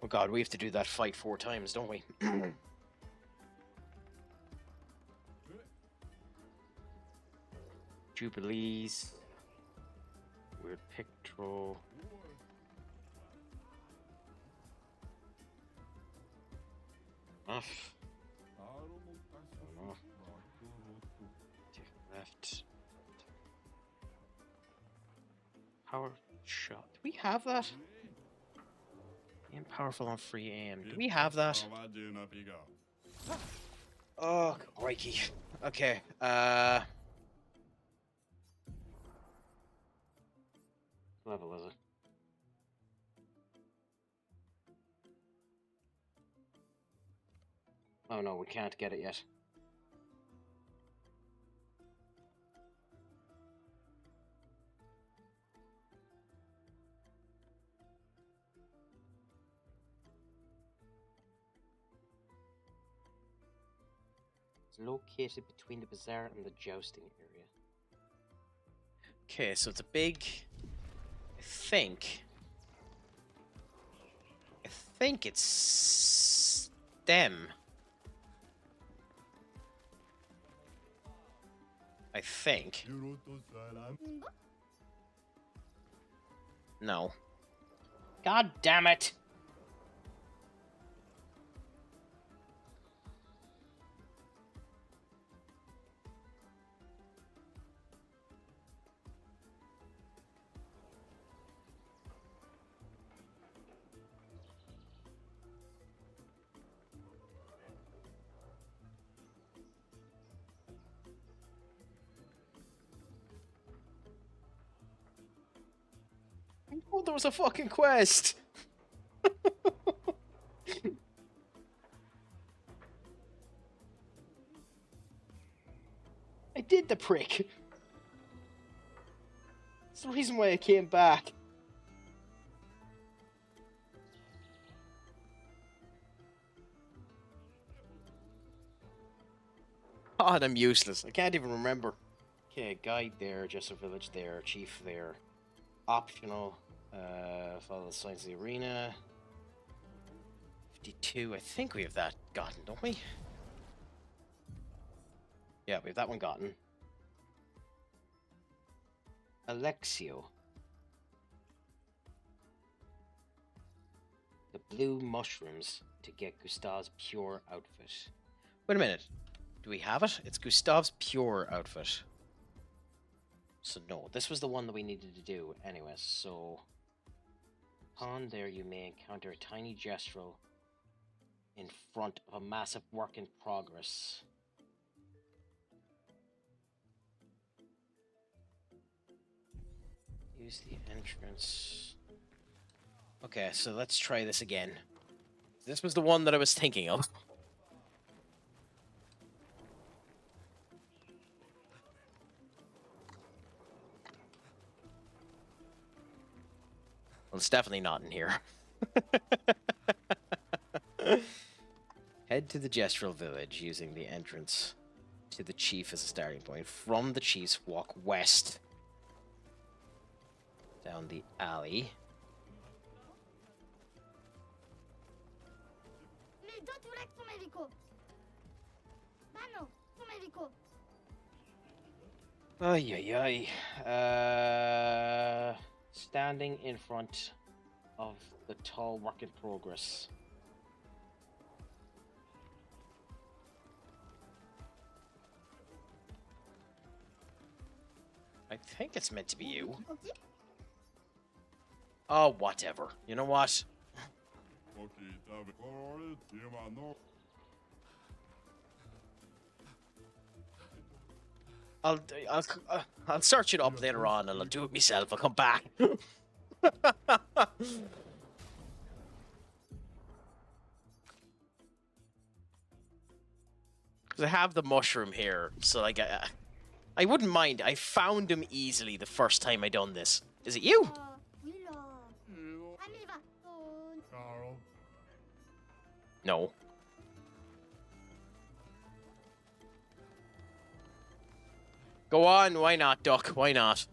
S1: Oh god, we have to do that fight 4 times, don't we? Jubilees. Weird pictorial. Off. Take left. Power shot. Do we have that? Aim powerful on free aim. Do we have that? Oh, crikey. Okay. Level is it? Oh no, we can't get it yet. It's located between the bazaar and the jousting area. Okay, so it's a big... I think it's... them. I think. No. God damn it! Oh, there was a fucking quest! I did the prick! That's the reason why I came back. God, I'm useless. I can't even remember. Okay, guide there, Jesser Village there, chief there. Optional. Follow the signs of the arena. 52, I think we have that gotten, don't we? Yeah, we have that one gotten. Alexio. The blue mushrooms to get Gustav's pure outfit. Wait a minute. Do we have it? It's Gustav's pure outfit. So no, this was the one that we needed to do anyway, so... On there you may encounter a tiny gestural in front of a massive work in progress. Use the entrance. Okay, so let's try this again. This was the one that I was thinking of. Well, it's definitely not in here. Head to the gestural village using the entrance to the chief as a starting point. From the chief's, walk west down the alley. Ay, ay, ay. Standing in front of the tall work in progress. I think it's meant to be you. Oh, whatever. You know what? I'll search it up later on and I'll do it myself. I'll come back. Because I have the mushroom here, so like I wouldn't mind. I found him easily the first time I done this. Is it you? No. Go on, why not, Duck? Why not?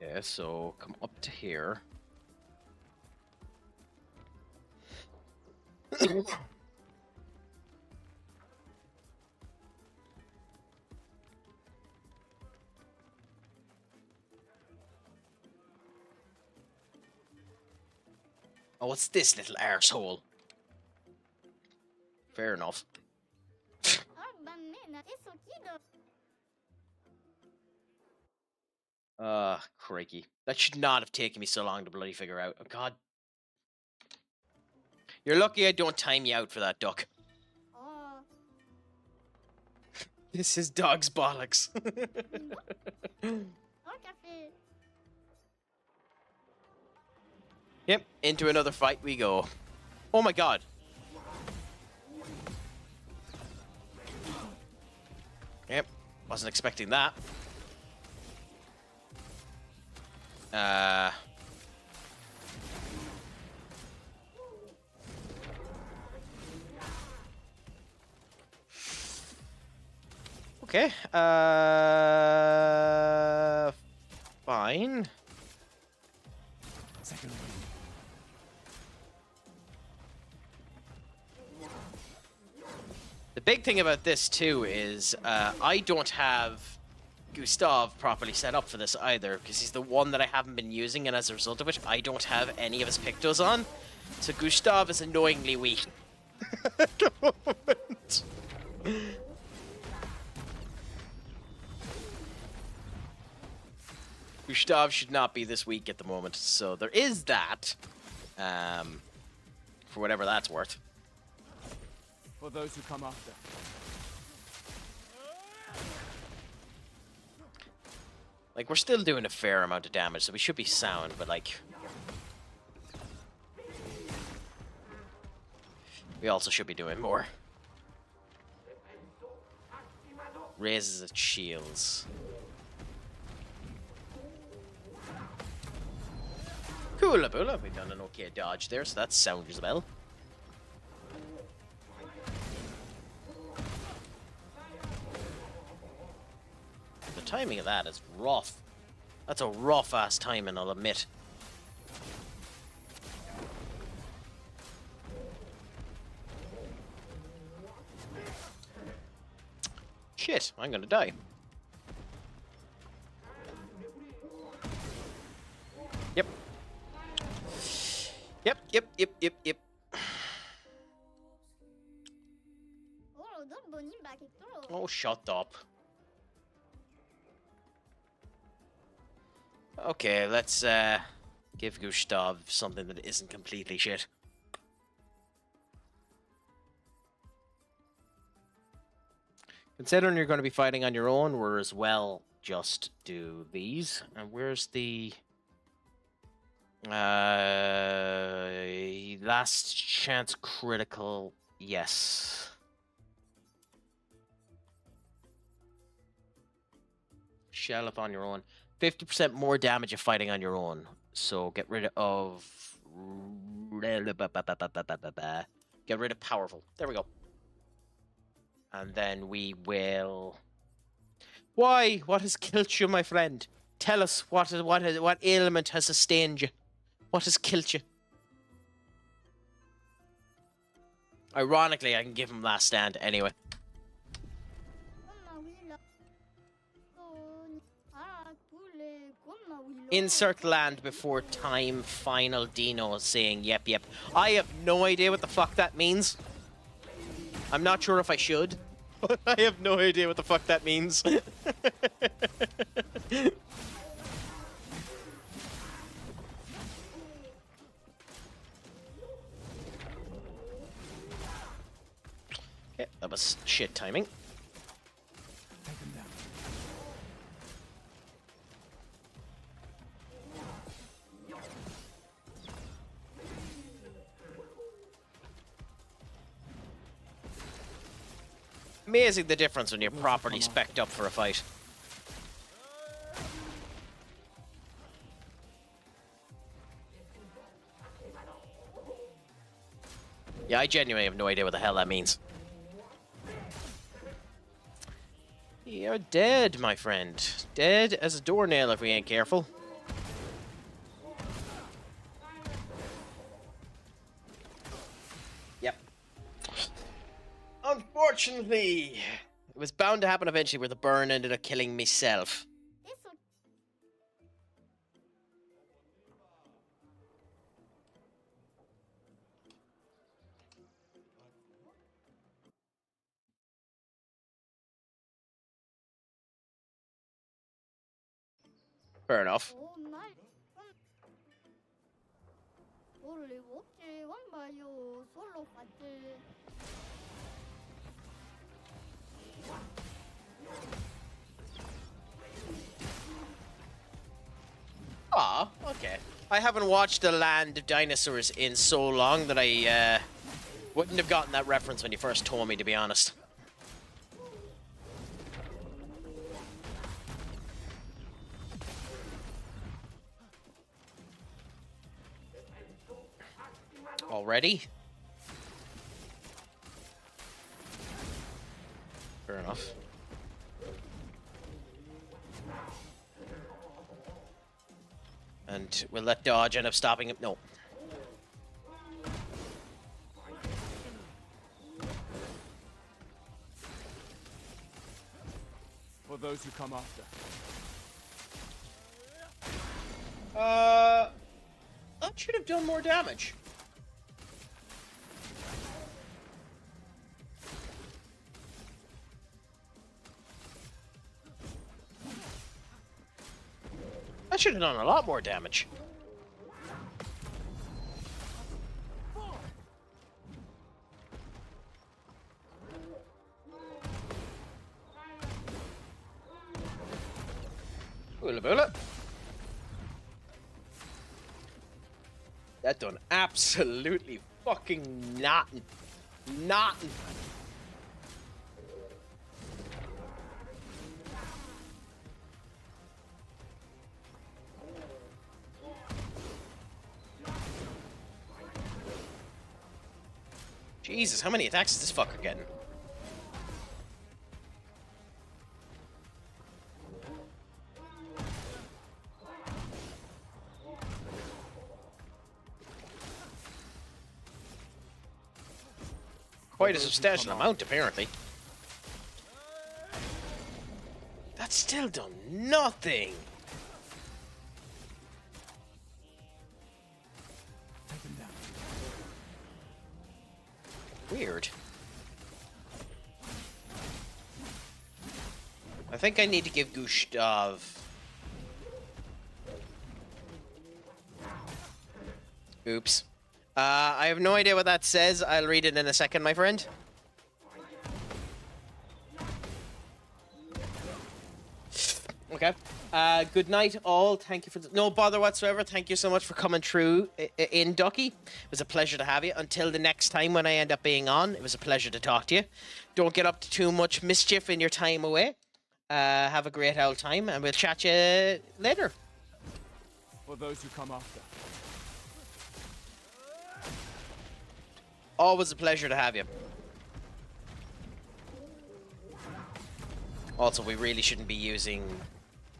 S1: Yeah, so come up to here. Oh, it's this little arsehole. Fair enough. Crikey. That should not have taken me so long to bloody figure out. Oh, God. You're lucky I don't time you out for that, duck.
S2: Oh.
S1: This is dog's bollocks.
S2: Oh, café.
S1: Yep, into another fight we go. Oh my God. Yep, wasn't expecting that. Okay, fine.
S7: Second one.
S1: The big thing about this too is I don't have Gustav properly set up for this either, because he's the one that I haven't been using, and as a result of which, I don't have any of his pictos on. So Gustav is annoyingly weak at the moment. Gustav should not be this weak at the moment, so there is that. For whatever that's worth.
S7: For those who come after.
S1: Like, we're still doing a fair amount of damage, so we should be sound, but like... we also should be doing more. Raises its shields. Coolaboola, we've done an okay dodge there, so that's sound as well. The timing of that is rough. That's a rough-ass timing, I'll admit. Shit, I'm gonna die. Yep. Yep.
S2: Oh, don't bonim back at all.
S1: Oh, shut up. Okay, let's give Gustav something that isn't completely shit. Considering you're going to be fighting on your own, we're as well just do these. And where's the last chance critical? Yes. Shell if on your own. 50% more damage if fighting on your own. So get rid of... get rid of powerful. There we go. And then we will... Why? What has killed you, my friend? Tell us what ailment has sustained you. What has killed you? Ironically, I can give him last stand anyway. Insert land before time final Dino saying yep. I have no idea what the fuck that means. I'm not sure if I should, but I have no idea what the fuck that means. Okay, that was shit timing.
S7: Take them down.
S1: Amazing the difference when you're properly spec'd up for a fight. Yeah, I genuinely have no idea what the hell that means. You're dead, my friend. Dead as a doornail if we ain't careful. Yep. Unfortunately, it was bound to happen eventually where the burn ended up killing myself. Fair enough. Ah, okay. I haven't watched The Land of Dinosaurs in so long that I wouldn't have gotten that reference when you first told me, to be honest. Already? Fair enough. And will that dodge end up stopping him? No.
S7: For those who come after.
S1: That should have done more damage. That should have done a lot more damage. Oola boola. That done absolutely fucking nothing. Nothing. Jesus, how many attacks is this fucker getting? Quite a substantial amount, apparently. That's still done nothing. Weird. I think I need to give Gustav... Oops. I have no idea what that says. I'll read it in a second, my friend. Okay. Good night, all. Thank you for... No bother whatsoever. Thank you so much for coming through in, Ducky. It was a pleasure to have you. Until the next time when I end up being on, it was a pleasure to talk to you. Don't get up to too much mischief in your time away. Have a great old time, and we'll chat you later.
S7: For those who come after.
S1: Always a pleasure to have you. Also, we really shouldn't be using...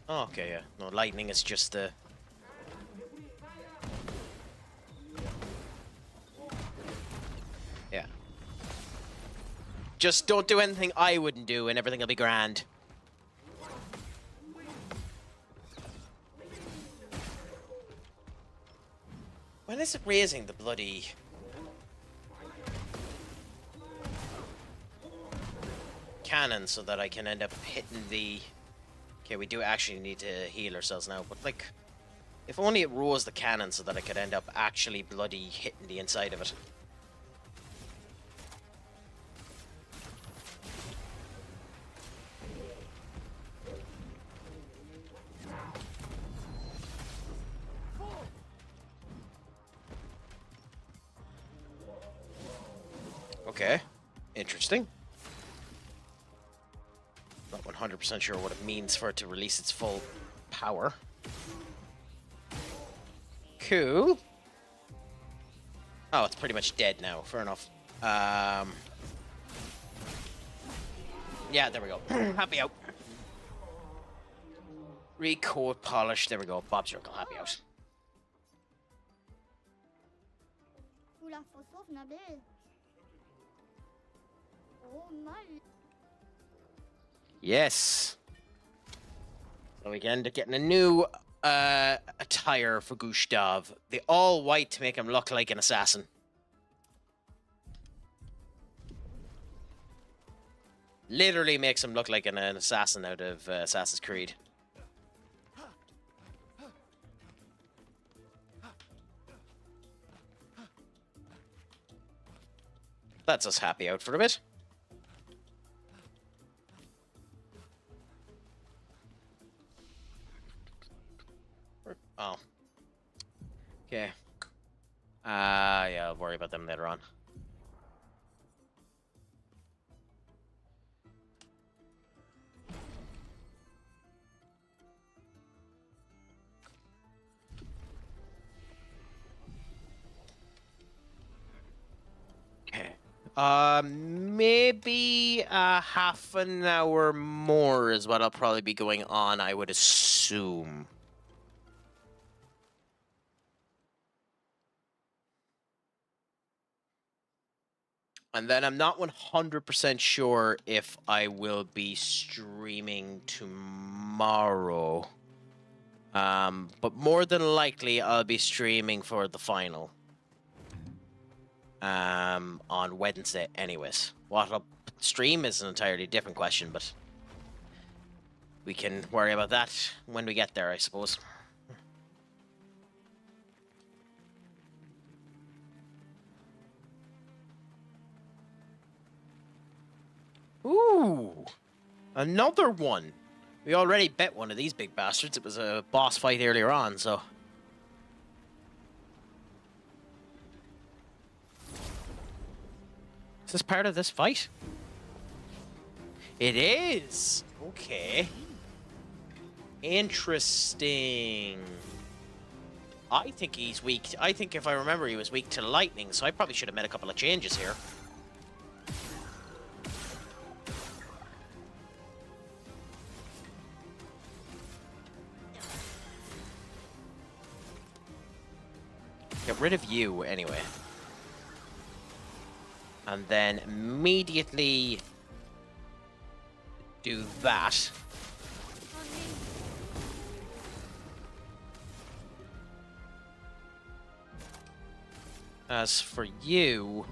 S1: Oh, okay, yeah. No, lightning is just the... Yeah. Just don't do anything I wouldn't do and everything will be grand. When is it raising the bloody... cannon so that I can end up hitting the... Okay, we do actually need to heal ourselves now, but like... If only it rose the cannon so that I could end up actually bloody hitting the inside of it. Okay, interesting. Not 100% sure what it means for it to release its full power. Cool. Oh, it's pretty much dead now. Fair enough. Yeah, there we go. Happy out. Recoat polish. There we go. Bob Circle. Happy out. Yes. So we can end up getting a new attire for Gustav. The all white to make him look like an assassin. Literally makes him look like an assassin out of Assassin's Creed. That's us happy out for a bit. Oh. Okay. Yeah, I'll worry about them later on. Okay. Maybe half an hour more is what I'll probably be going on, I would assume. And then I'm not 100% sure if I will be streaming tomorrow. But more than likely, I'll be streaming for the final. On Wednesday, anyways. What I'll stream is an entirely different question, but we can worry about that when we get there, I suppose. Ooh, another one. We already bet one of these big bastards. It was a boss fight earlier on, so. Is this part of this fight? It is! Okay. Interesting. I think he's weak. I think if I remember he was weak to lightning, so I probably should have made a couple of changes here. Get rid of you, anyway. And then immediately do that. As for you,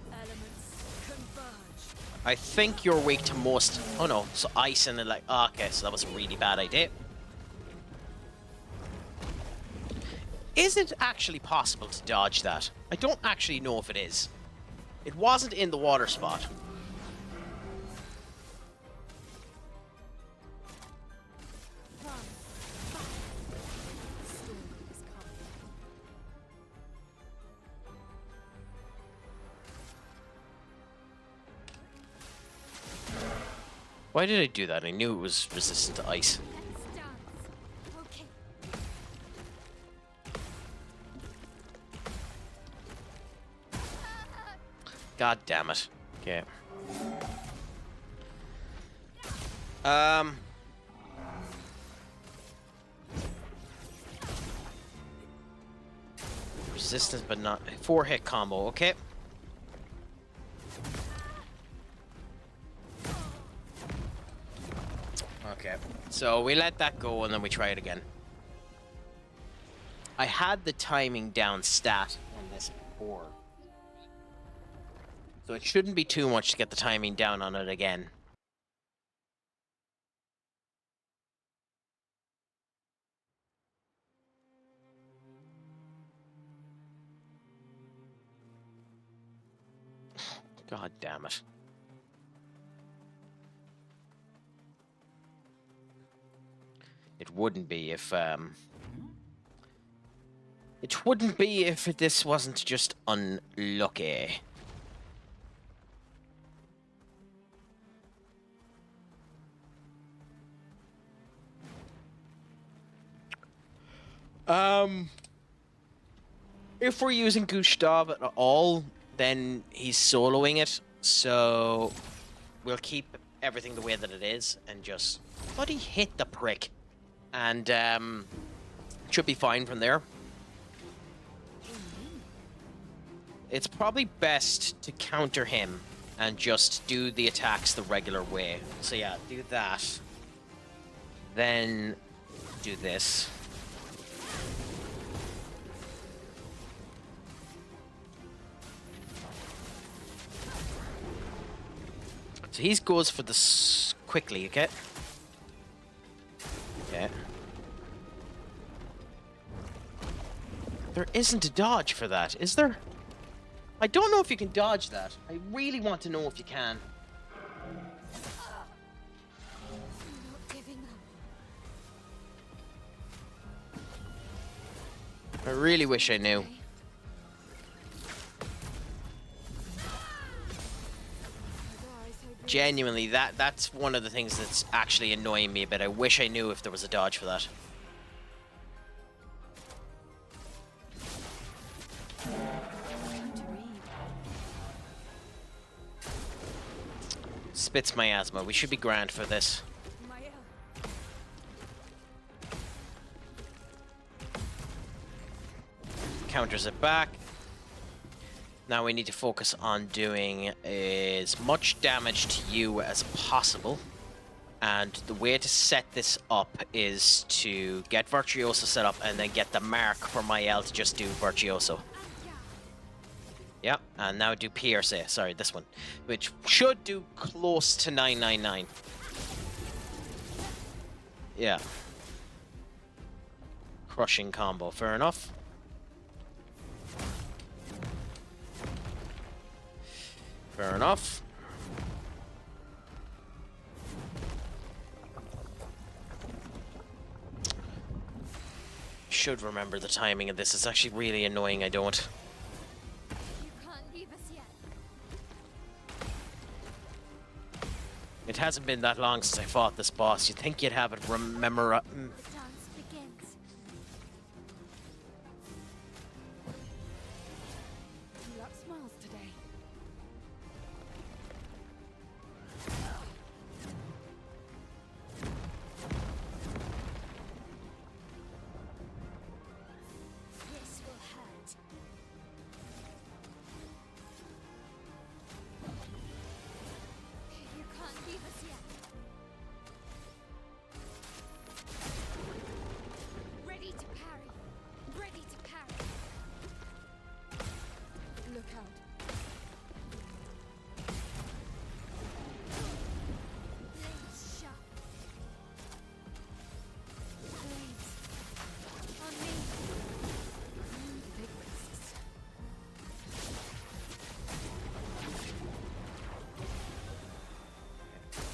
S1: I think you're weak to most. Oh no, so ice and like. Oh, okay, so that was a really bad idea. Is it actually possible to dodge that? I don't actually know if it is. It wasn't in the water spot. Why did I do that? I knew it was resistant to ice. God damn it. Okay. Resistance, but not 4-hit combo. Okay. Okay. So we let that go and then we try it again. I had the timing down stat on this before. So it shouldn't be too much to get the timing down on it again. God damn it. It wouldn't be if, It wouldn't be if this wasn't just unlucky. If we're using Gustav at all, then he's soloing it, so we'll keep everything the way that it is and just bloody hit the prick, and should be fine from there. It's probably best to counter him and just do the attacks the regular way. So yeah, do that. Then do this. So he goes for this quickly, okay? Okay. There isn't a dodge for that, is there? I don't know if you can dodge that. I really want to know if you can.
S2: Not giving up.
S1: I really wish I knew. Genuinely, that's one of the things that's actually annoying me a bit. I wish I knew if there was a dodge for that. Spits miasma. We should be grand for this. Counters it back. Now we need to focus on doing as much damage to you as possible. And the way to set this up is to get Virtuoso set up and then get the mark for Mael to just do Virtuoso. Yeah, and now do PRC. Sorry, this one. Which should do close to 999. Yeah. Crushing combo, fair enough. Fair enough. Should remember the timing of this. It's actually really annoying I don't. It hasn't been that long since I fought this boss. You'd think you'd have it remember.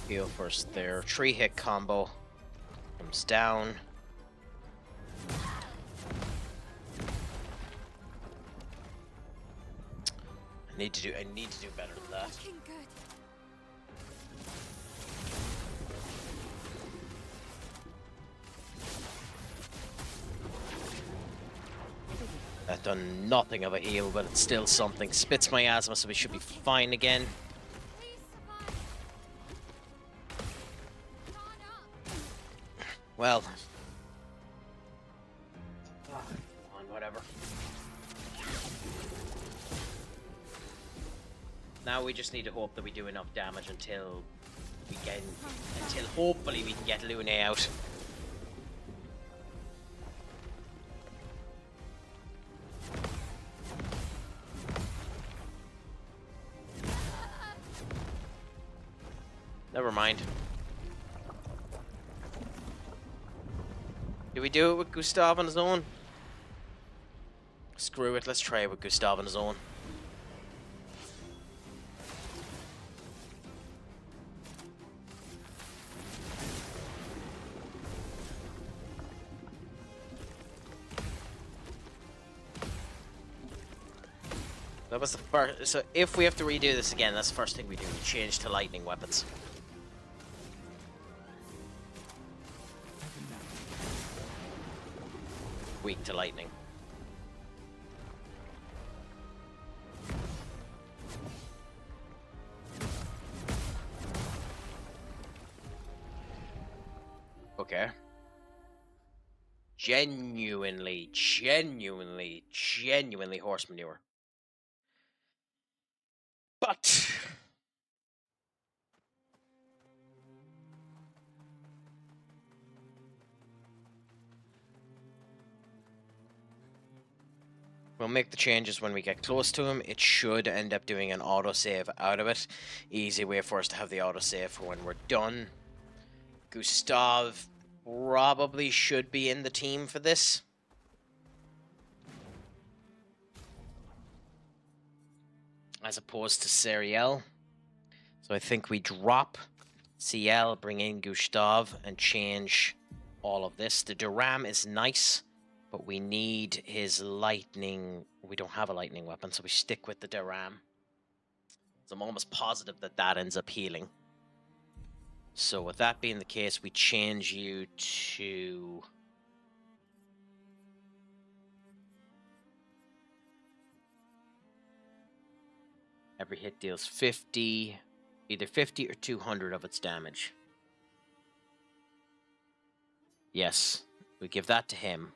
S1: Heal first there. 3-hit combo. Comes down. I need to do better than that. That done nothing of a heal, but it's still something. Spits miasma, so we should be fine again. Well, on whatever. Now we just need to hope that we do enough damage until hopefully we can get Lune out. Never mind. Do we do it with Gustav on his own? Screw it, let's try it with Gustav on his own. That was the first. So if we have to redo this again, that's the first thing we do. We change to lightning weapons. Weak to lightning. Okay. Genuinely horse manure. But we'll make the changes when we get close to him. It should end up doing an autosave out of it. Easy way for us to have the autosave for when we're done. Gustav probably should be in the team for this. as opposed to Serial. So I think we drop CL, bring in Gustav, and change all of this. The Duram is nice, but we need his lightning. We don't have a lightning weapon, so we stick with the Duram. So I'm almost positive that that ends up healing. So with that being the case, we change you to... Every hit deals 50, either 50 or 200 of its damage. Yes, we give that to him.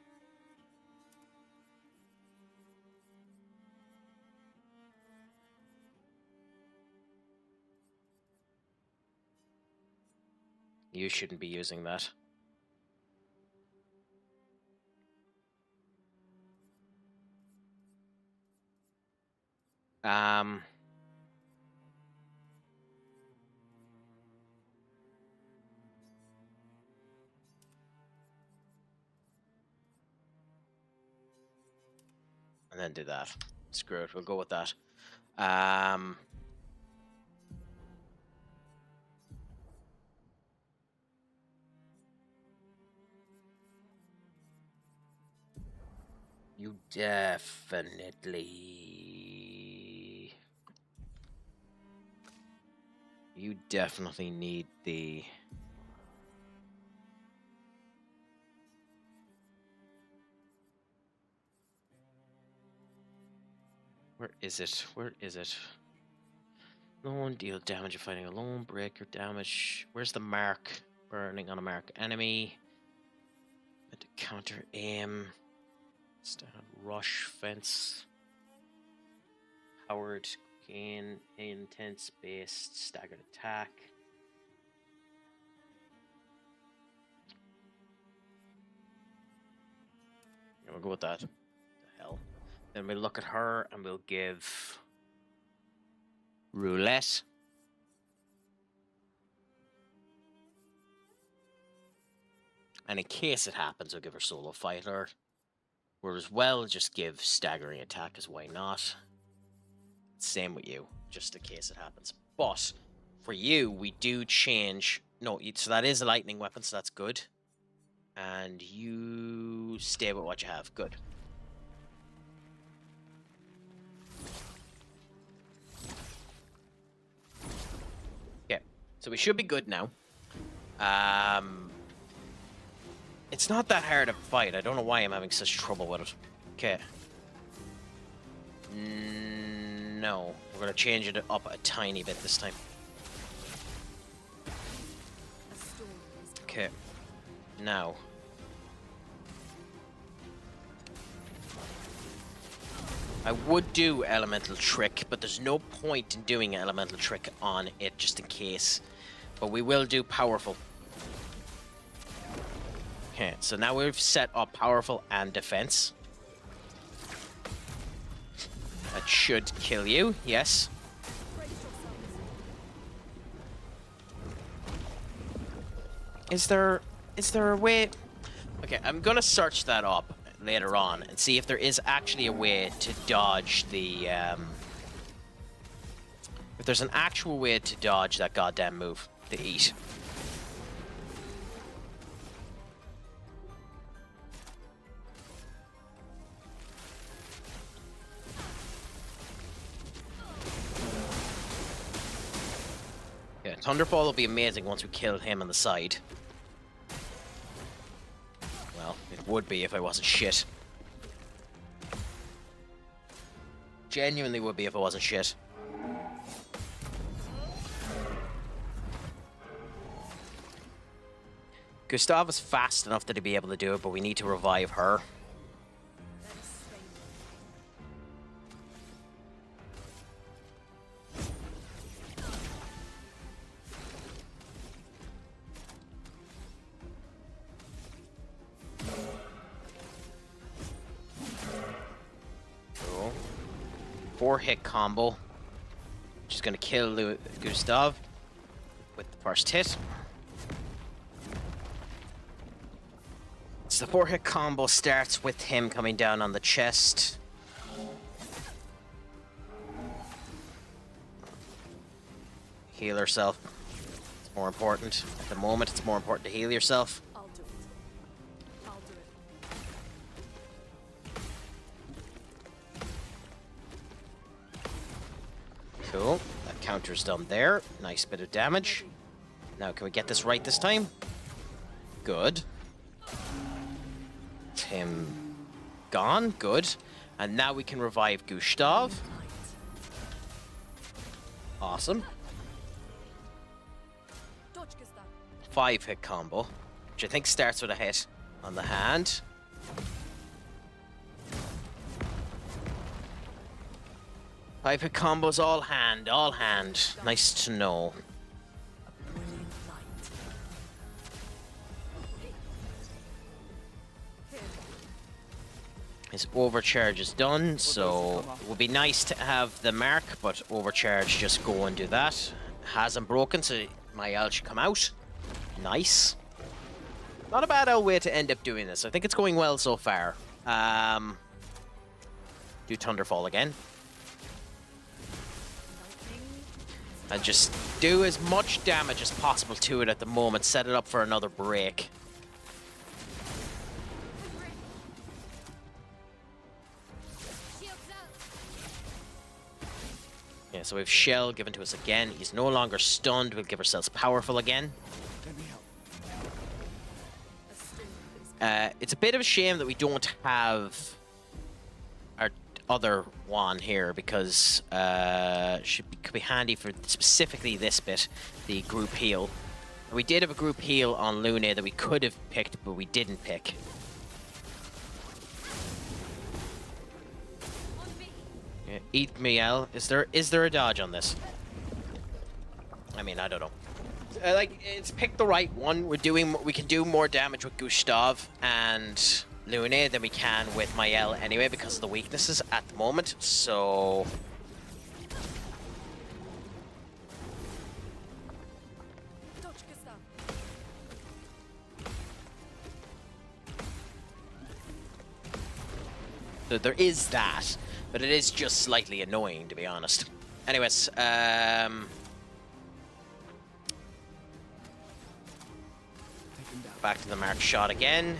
S1: You shouldn't be using that. And then do that. Screw it, we'll go with that. You definitely need the... Where is it? Where is it? Lone, deal damage if fighting alone, break your damage. Where's the mark? Burning on a mark enemy. To counter aim. Stand, rush, fence. Powered, gain, intense, based, staggered attack. Yeah, we'll go with that. What the hell? Then we'll look at her and we'll give roulette. And in case it happens, we'll give her solo fighter. Or as well, just give staggering attack, as why not? Same with you, just in case it happens. But for you, we do change. No, so that is a lightning weapon, so that's good. And you stay with what you have. Good. Okay, so we should be good now. It's not that hard to fight. I don't know why I'm having such trouble with it. Okay. No, we're gonna change it up a tiny bit this time. Okay. Now. I would do elemental trick, but there's no point in doing elemental trick on it just in case. But we will do powerful. Okay, so now we've set up powerful and defense. That should kill you, yes. Is there a way? Okay, I'm gonna search that up later on and see if there is actually a way to dodge the if there's an actual way to dodge that goddamn move, the eat. Yeah, Thunderfall will be amazing once we kill him on the side. Well, it would be if I wasn't shit. Genuinely would be if I wasn't shit. Gustav is fast enough that he'd be able to do it, but we need to revive her. Cool. 4-hit combo. Just gonna kill Gustav with the first hit. So the 4-hit combo starts with him coming down on the chest. Heal herself. It's more important. At the moment, it's more important to heal yourself.
S2: I'll do it. I'll do it.
S1: Cool. That counter's done there. Nice bit of damage. Now, can we get this right this time? Good. Him gone. Good. And now we can revive Gustav. Awesome. 5-hit combo, which I think starts with a hit on the hand. Five-hit combos, all hand, all hand. Nice to know. His overcharge is done, so it would be nice to have the mark, but overcharge, just go and do that. Hasn't broken, so my L should come out. Nice. Not a bad way to end up doing this. I think it's going well so far. Do Thunderfall again. And just do as much damage as possible to it at the moment. Set it up for another break. Yeah, so we have Shell given to us again. He's no longer stunned. We'll give ourselves Powerful again. It's a bit of a shame that we don't have our other one here, because could be handy for specifically this bit, the group heal. We did have a group heal on Lune that we could have picked, but we didn't pick. Yeah, eat me, L. Is there a dodge on this? I mean, I don't know. Like, it's pick the right one. We can do more damage with Gustav and Lune than we can with Mael anyway, because of the weaknesses at the moment. So there is that, but it is just slightly annoying, to be honest. Anyways, back to the marked shot again.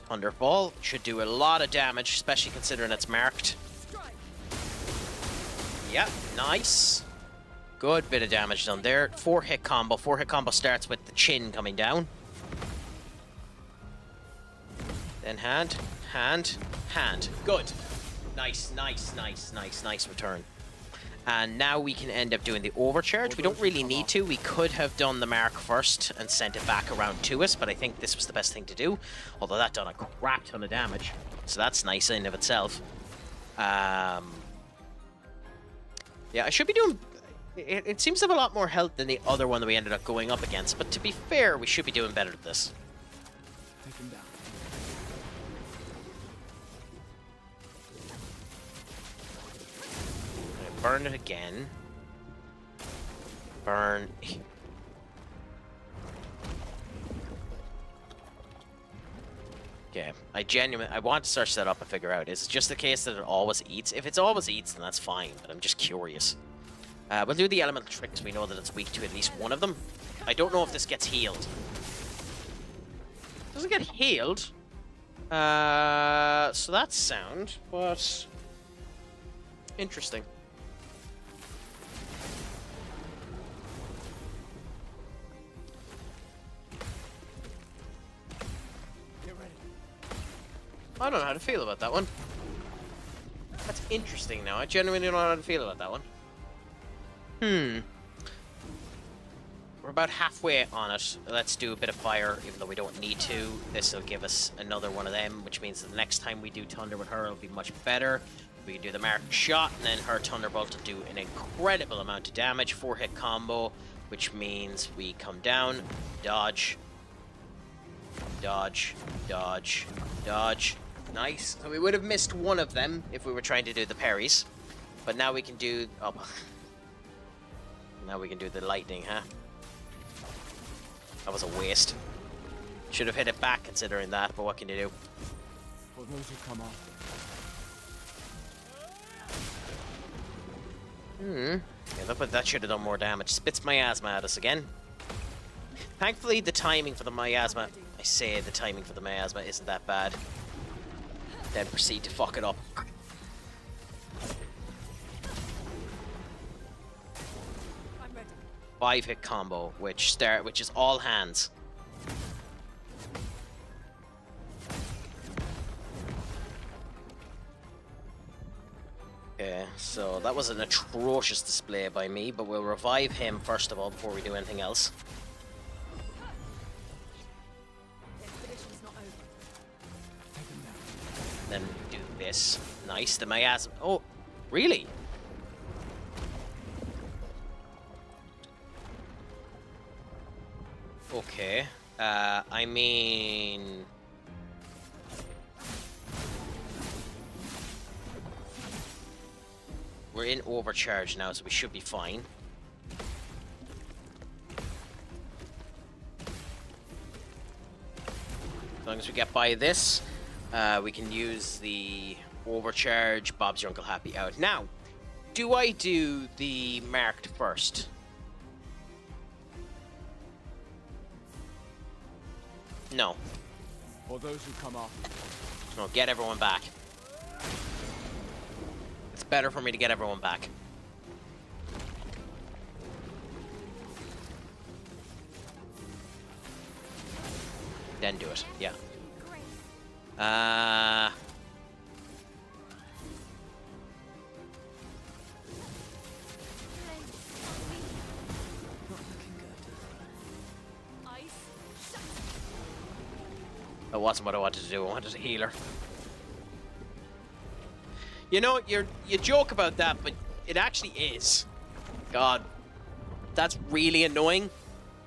S1: Thunderball should do a lot of damage, especially considering it's marked. Yeah, nice. Good bit of damage done there. 4-hit combo. 4-hit combo starts with the chin coming down. Then hand, hand, hand. Good. Nice, nice, nice, nice, nice return. And now we can end up doing the overcharge. We don't really need to. We could have done the mark first and sent it back around to us, but I think this was the best thing to do. Although that done a crap ton of damage. So that's nice in and of itself. Yeah, I should be doing... It seems to have a lot more health than the other one that we ended up going up against. But to be fair, we should be doing better at this.
S7: Take him down.
S1: Burn it again. Burn. Okay, I want to search that up and figure out. Is it just the case that it always eats? If it's always eats, then that's fine, but I'm just curious. We'll do the elemental tricks. We know that it's weak to at least one of them. I don't know if this gets healed. Doesn't get healed. So that's sound, but interesting. I don't know how to feel about that one. That's interesting now. I genuinely don't know how to feel about that one. We're about halfway on it. Let's do a bit of fire, even though we don't need to. This will give us another one of them, which means that the next time we do Thunder with her, it'll be much better. We can do the marked shot, and then her Thunderbolt will do an incredible amount of damage. 4-hit combo, which means we come down, dodge, dodge, dodge, dodge. Nice. So we would have missed one of them if we were trying to do the parries. But now we can do... Oh. Now we can do the lightning, huh? That was a waste. Should have hit it back considering that, but what can you do?
S7: For those who come after.
S1: Yeah, that should have done more damage. Spits miasma at us again. Thankfully, the timing for the miasma... I say the timing for the miasma isn't that bad. Then proceed to fuck it up.
S2: I'm ready.
S1: 5-hit combo, which is all hands. Okay, so that was an atrocious display by me, but we'll revive him first of all before we do anything else.
S2: The expedition's not over.
S1: Then do this. Nice, the miasma. Oh, really? Okay. I mean... We're in overcharge now, so we should be fine. As long as we get by this, we can use the overcharge. Bob's your Uncle Happy out. Now, do I do the marked first? No.
S7: For those who come off.
S1: No, get everyone back. It's better for me to get everyone back. Then do it, yeah. That wasn't what I wanted to do. I wanted a healer. You know, you joke about that, but it actually is. God, that's really annoying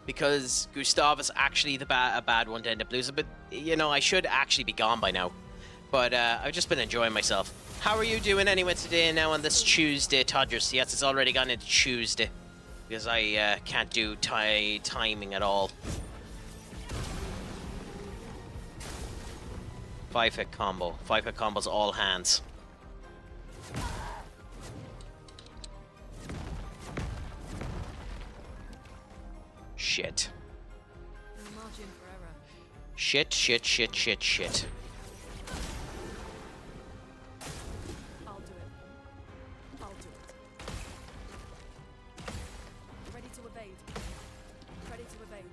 S1: because Gustav is actually a bad one to end up losing. But you know, I should actually be gone by now. But I've just been enjoying myself. How are you doing anyway today? Now on this Tuesday, Todgers? Yes, it's already gone into Tuesday because I can't do timing at all. 5-hit combo. 5-hit combos all hands. Shit.
S2: No margin for error.
S1: Shit.
S2: I'll do it. I'll do it. Ready to evade. Ready to evade.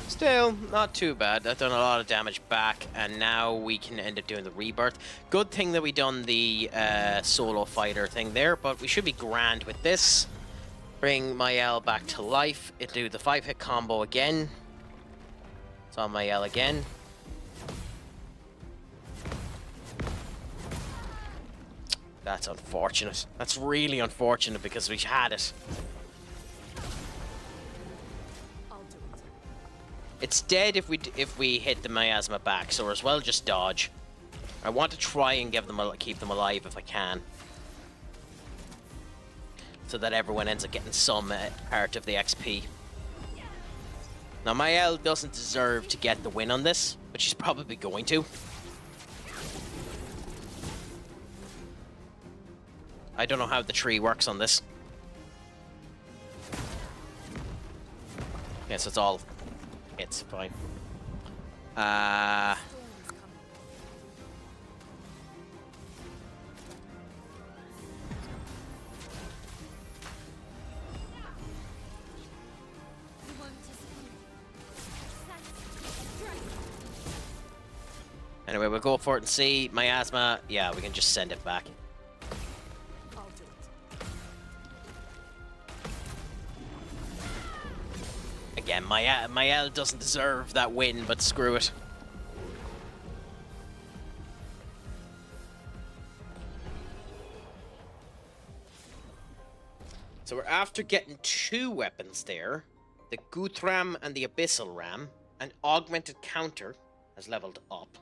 S1: Still, not too bad. I've done a lot of damage back, and now we can end up doing the rebirth. Good thing that we done the solo fighter thing there, but we should be grand with this. Bring Mael back to life. It do the 5-hit combo again. It's on Mael again. That's unfortunate. That's really unfortunate because we had it.
S2: I'll do it.
S1: It's dead if we hit the miasma back, so as well just dodge. I want to try and keep them alive if I can, so that everyone ends up getting some part of the XP. Now Mael doesn't deserve to get the win on this, but she's probably going to. I don't know how the tree works on this. Yes, it's fine.
S2: Storm is coming. You won't escape. Strength.
S1: Anyway, we'll go for it and see. Miasma, yeah, we can just send it back.
S2: I'll do it.
S1: Again, Mael doesn't deserve that win, but screw it. So we're after getting 2 weapons there. The Guthram and the Abyssal Ram. An augmented counter has leveled up.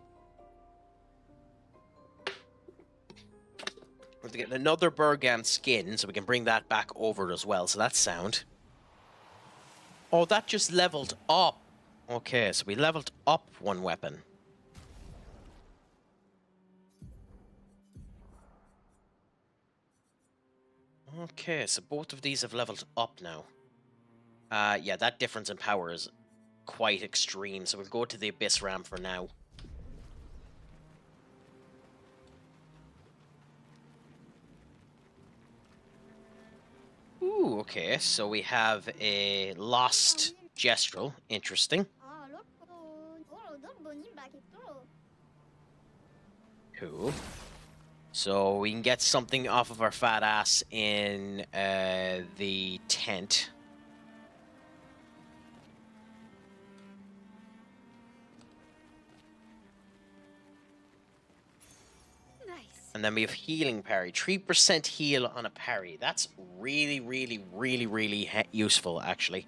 S1: We're to get another Bergam skin, so we can bring that back over as well, so that's sound. Oh, that just leveled up. Okay, so we leveled up 1 weapon. Okay, so both of these have leveled up now. Yeah, that difference in power is quite extreme, so we'll go to the Abyss Ram for now. Ooh, okay, so we have a Lost Gestural. Interesting. Cool. So we can get something off of our fat ass in the tent. And then we have healing parry. 3% heal on a parry. That's really, really, really, really useful, actually.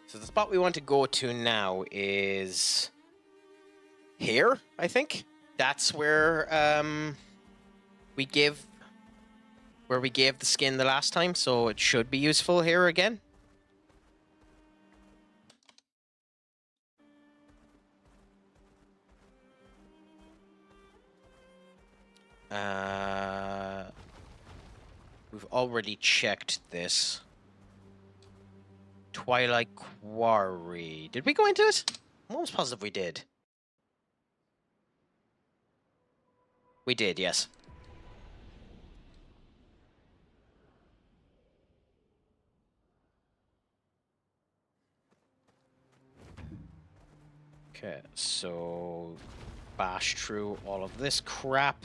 S1: So the spot we want to go to now is here, I think. That's where we gave the skin the last time, so it should be useful here again. We've already checked this. Twilight Quarry. Did we go into it? I'm almost positive we did. We did, yes. Okay, so bash through all of this crap.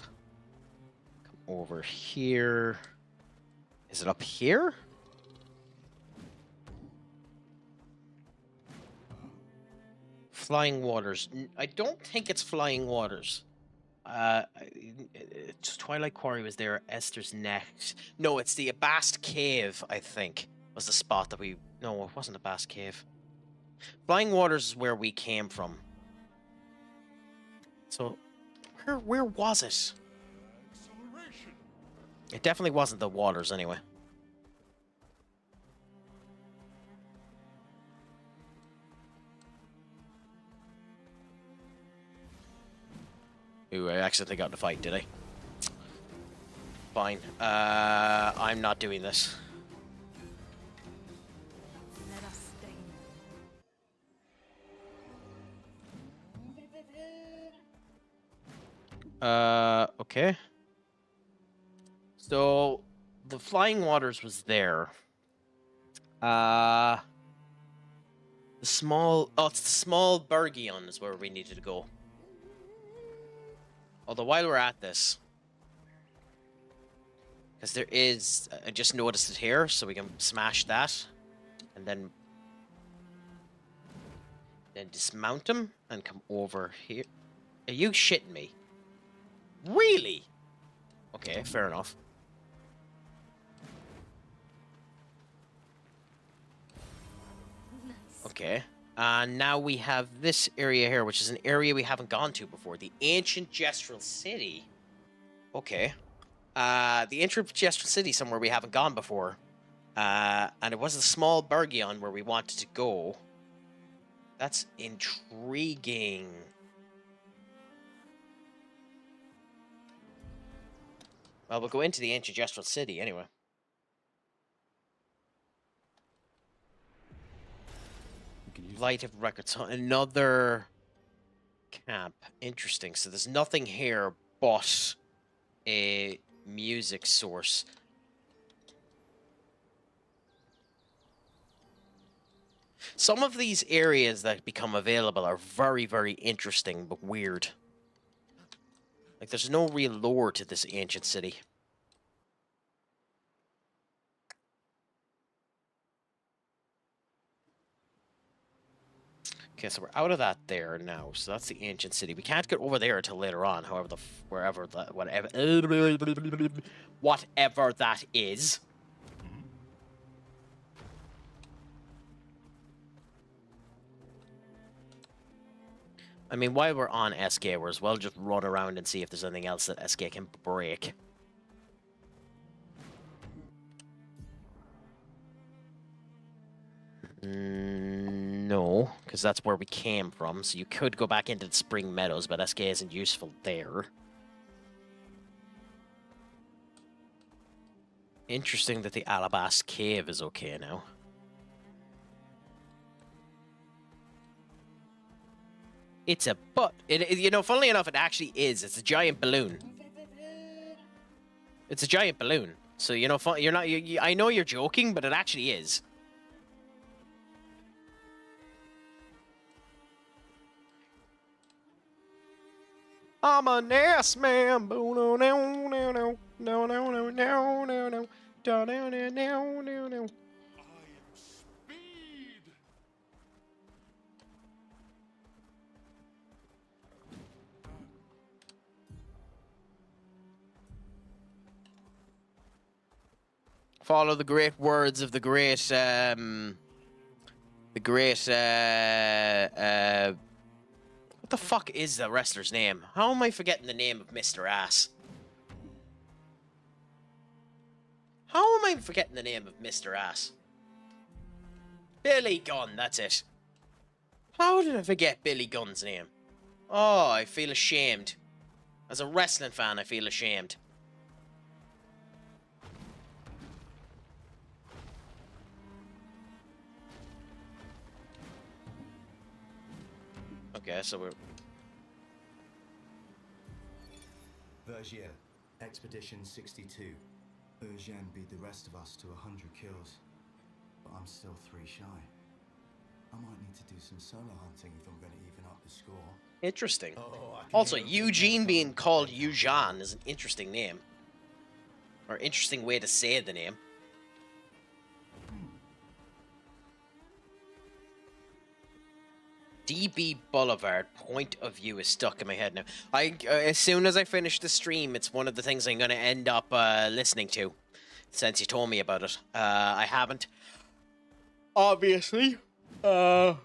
S1: Come over here. Is it up here? Flying Waters. I don't think it's Flying Waters. Twilight Quarry was there. Esther's Next. No, it's the Abast Cave, I think, was the spot that we... No, it wasn't Abast Cave. Flying Waters is where we came from. So, where was it? It definitely wasn't the waters, anyway. Ooh, I accidentally got in a fight, did I? Fine. I'm not doing this.
S2: Let us stay.
S1: Okay. So, the Flying Waters was there. The small... Oh, it's the small Bergion is where we needed to go. Although, while we're at this... Because there is... I just noticed it here, so we can smash that. And then... Then dismount him and come over here. Are you shitting me? Really? Okay, fair enough. Okay. Now we have this area here, which is an area we haven't gone to before. The Ancient Gestural City. Okay. The Ancient Gestural City, somewhere we haven't gone before. And it was a small Bergion where we wanted to go. That's intriguing. Well, we'll go into the Ancient Gestural City anyway. Light of Records. Another camp. Interesting. So there's nothing here but a music source. Some of these areas that become available are very, very interesting, but weird. Like, there's no real lore to this ancient city. Okay, so we're out of that there now. So that's the ancient city. We can't get over there until later on. However, whatever that is. I mean, while we're on SK, we're as well just run around and see if there's anything else that SK can break. No, because that's where we came from. So you could go back into the Spring Meadows, but SK isn't useful there. Interesting that the Alabaster Cave is okay now. It's a you know, funnily enough, it actually is. It's a giant balloon. It's a giant balloon. So, you know, you're not. I know you're joking, but it actually is. I'm an ass man. No, no, no, no, no, no, no, no, no, no, no, no, no, no, no, no. Follow the great words of the great, what the fuck is the wrestler's name? How am I forgetting the name of Mr. Ass? How am I forgetting the name of Mr. Ass? Billy Gunn, that's it. How did I forget Billy Gunn's name? Oh, I feel ashamed. As a wrestling fan, I feel ashamed. Okay, so we're...
S8: Vergier, Expedition 62. Eugène beat the rest of us to 100 kills, but I'm still 3 shy. I might need to do some solo hunting if I'm going to even up the score.
S1: Interesting.
S8: Oh,
S1: Also, Eugene being called Eugene is an interesting name. Or interesting way to say the name. DB Boulevard, point of view is stuck in my head now. As soon as I finish the stream, it's one of the things I'm going to end up listening to. Since you told me about it. I haven't. Obviously. Ooh,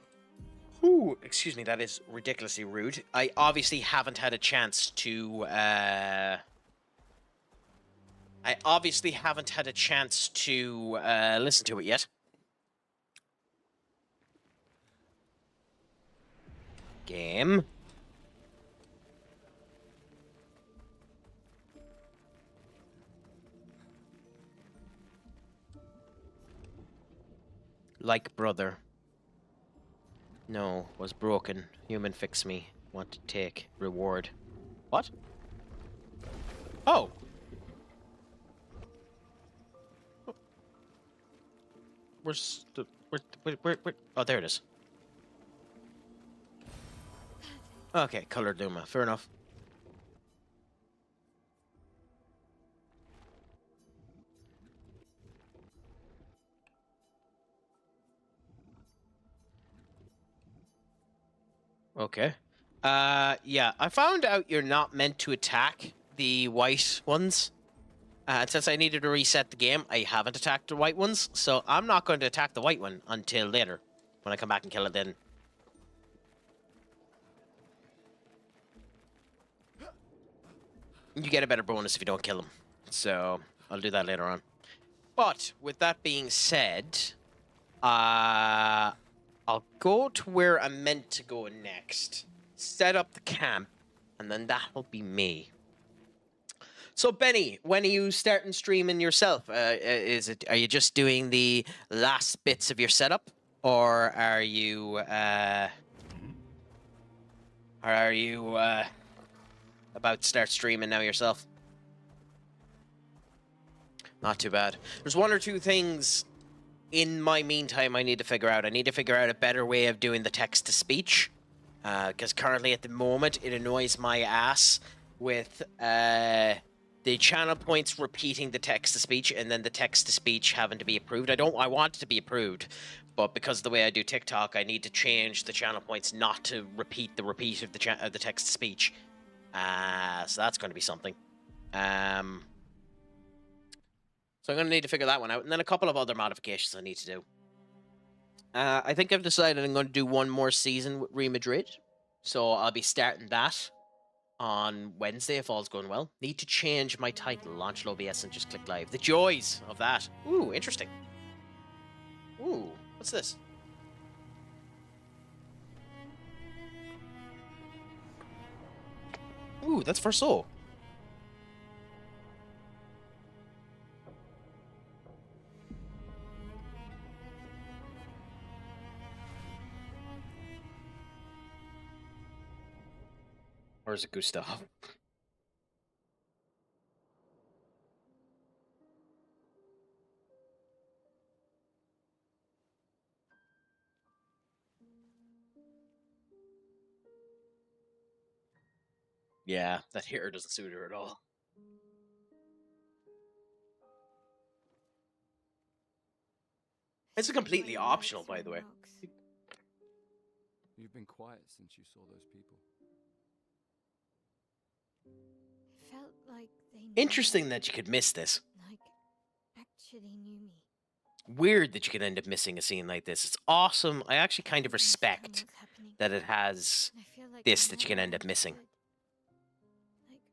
S1: excuse me, that is ridiculously rude. I obviously haven't had a chance to, listen to it yet. Game. Like brother. No, was broken. Human fix me. Want to take. Reward. What? Oh! Where's the... Where... Oh, there it is. Okay, colored Luma. Fair enough. Okay. Yeah, I found out you're not meant to attack the white ones. Since I needed to reset the game, I haven't attacked the white ones, so I'm not going to attack the white one until later. When I come back and kill it then. You get a better bonus if you don't kill them. So, I'll do that later on. But, with that being said, I'll go to where I'm meant to go next. Set up the camp, and then that'll be me. So, Benny, when are you starting streaming yourself? Are you just doing the last bits of your setup? Or are you, about to start streaming now yourself? Not too bad. There's one or two things in my meantime I need to figure out. I need to figure out a better way of doing the text-to-speech. Because currently at the moment it annoys my ass with the channel points repeating the text-to-speech and then the text-to-speech having to be approved. I want it to be approved, but because of the way I do TikTok, I need to change the channel points not to repeat the repeat of the text-to-speech. So that's going to be something. So I'm going to need to figure that one out. And then a couple of other modifications I need to do. I think I've decided I'm going to do one more season with Real Madrid. So I'll be starting that on Wednesday if all's going well. Need to change my title. Launch OBS and just click live. The joys of that. Ooh, interesting. Ooh, what's this? Ooh, that's for soul. Or is it Gustav? Yeah, that hair doesn't suit her at all. It's completely optional, by the way.
S7: You've been quiet since you saw those people.
S2: It felt like they knew
S1: Interesting
S2: me,
S1: that you could miss this.
S2: like actually knew me.
S1: Weird that you could end up missing a scene like this. It's awesome. I actually kind of
S2: I understand
S1: respect
S2: what's happening,
S1: that it has
S2: and I feel like
S1: this
S2: I
S1: that you can
S2: never
S1: end up missing.
S2: understood. Like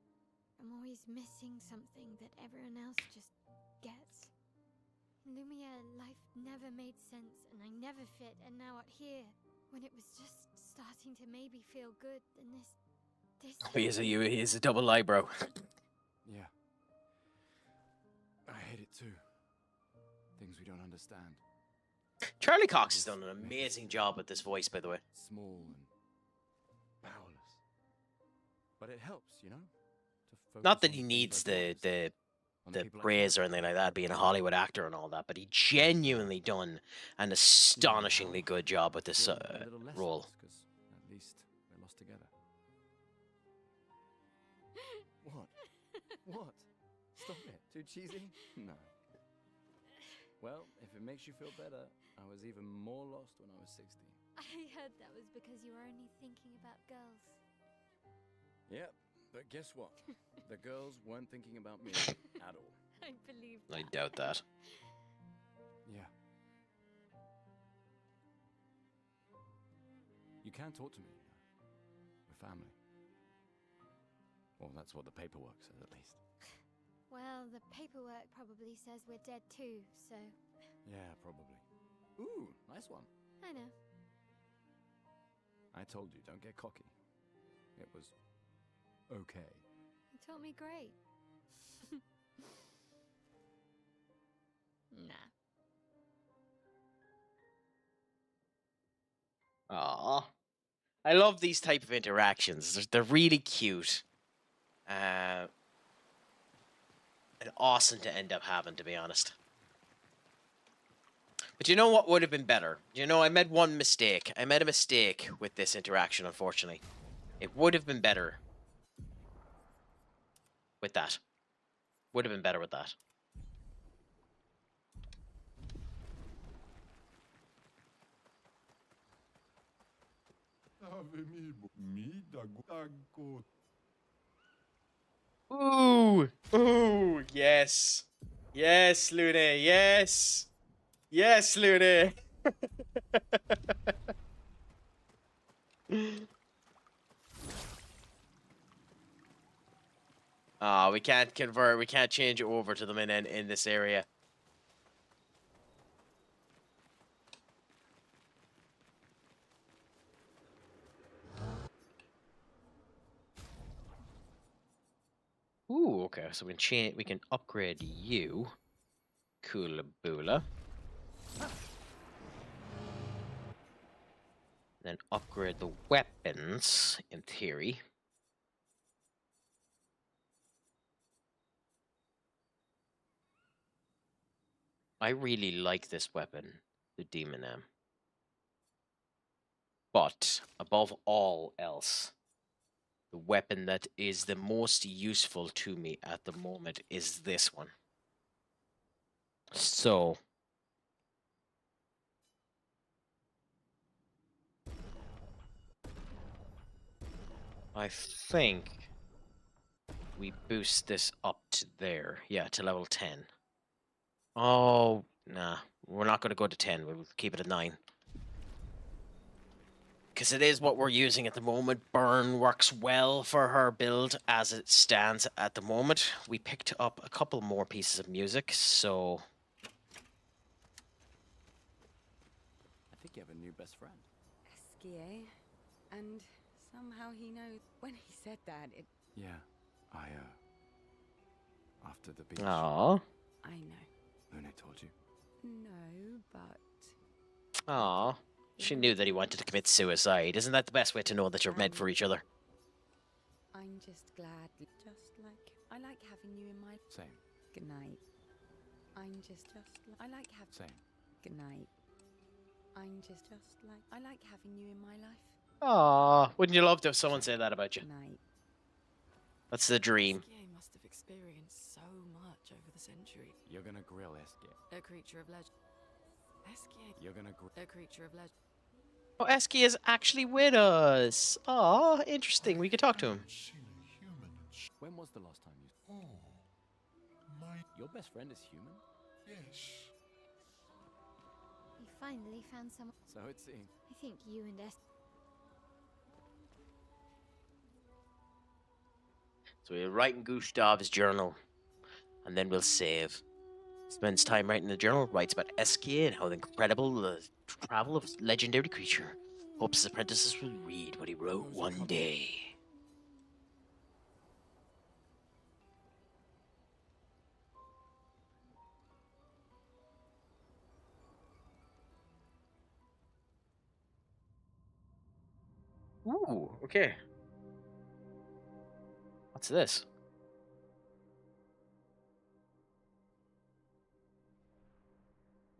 S2: I'm always missing something that everyone else just gets. Lumia, life never made sense, and I never fit, and now out here, when it was just starting to maybe feel good, then this
S1: Oh, he is a double eyebrow.
S7: Yeah. I hate it too. Things we don't understand.
S1: Charlie Cox has done an amazing job with this voice, by the way.
S7: Small and powerless. But it helps, you know? To focus
S1: Not that
S7: on
S1: he
S7: the things
S1: needs
S7: I do
S1: the
S7: on the people I care
S1: praise or
S7: about.
S1: anything like that, being a Hollywood actor and all that, but he genuinely done an astonishingly good job with this
S7: Feel a little less
S1: role.
S7: because at least we're lost together. What? What? Stop it. Too cheesy? No. Well, if it makes you feel better, I was even more lost when I was 16.
S2: I heard that was because you were only thinking about girls.
S7: Yep, but guess what? The girls weren't thinking about me at all.
S2: I believe that.
S1: I doubt that.
S7: Yeah. You can talk to me. We're family. Well, that's what the paperwork says, at least.
S2: Well, the paperwork probably says we're dead too, so...
S7: Yeah, probably. Ooh, nice one.
S2: I know.
S7: I told you, don't get cocky. It was okay.
S2: You taught me great. Nah.
S1: Aww. I love these type of interactions. They're really cute. And awesome to end up having, to be honest. But you know what would have been better? You know, I made one mistake. I made a mistake with this interaction, unfortunately. It would have been better with that. Would have been better with that. Ooh! Ooh! Yes! Yes, Lune! Yes! Yes, Lune! Ah, we can't convert. We can't change over to them in this area. Ooh, okay. So we can change. We can upgrade you, Coolaboola. Then upgrade the weapons, in theory. I really like this weapon, the Demon M. But, above all else, the weapon that is the most useful to me at the moment is this one. So... I think we boost this up to there. Yeah, to level 10. Oh, nah. We're not going to go to 10. We'll keep it at 9. Because it is what we're using at the moment. Burn works well for her build as it stands at the moment. We picked up a couple more pieces of music, so...
S7: I think you have a new best friend.
S9: Esquier. And somehow he knows. When he said that, it
S7: Yeah, after the beach.
S1: Aww.
S9: I know.
S7: Luna told you.
S9: No, but
S1: Aww. She knew that he wanted to commit suicide. Isn't that the best way to know that you're meant for each other?
S9: I'm just glad. Just like I like having you in my.
S7: Same.
S9: Good night. I'm just like I like having.
S7: Same.
S9: Good night. I'm just like I like having you in my life.
S1: Aww. Wouldn't you love to have someone say that about you?
S9: Good night.
S1: That's the dream.
S10: Eskie must have experienced so much over the century.
S7: You're gonna grill Eskie.
S10: A creature of legend. Eskie,
S7: You're gonna grill.
S10: a creature of legend.
S1: Oh, Esky is actually with us. Aw, interesting. We could talk to him.
S3: Seen a human in
S7: When was the last time you?
S3: Oh, my
S7: Your best friend is human.
S3: yes.
S2: We finally found someone.
S7: So it seems.
S2: I think you and S.
S1: So we'll write in Gustav's journal, and then we'll save. Spends time writing the journal, writes about Esky and how incredible the travel of his legendary creature. Hopes his apprentices will read what he wrote one day. Ooh, okay. What's this?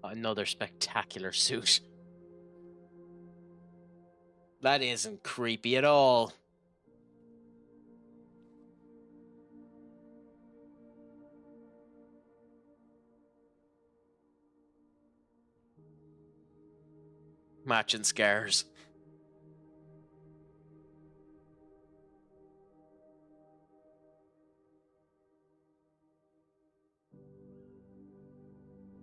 S1: Another spectacular suit. That isn't creepy at all. Matching scars.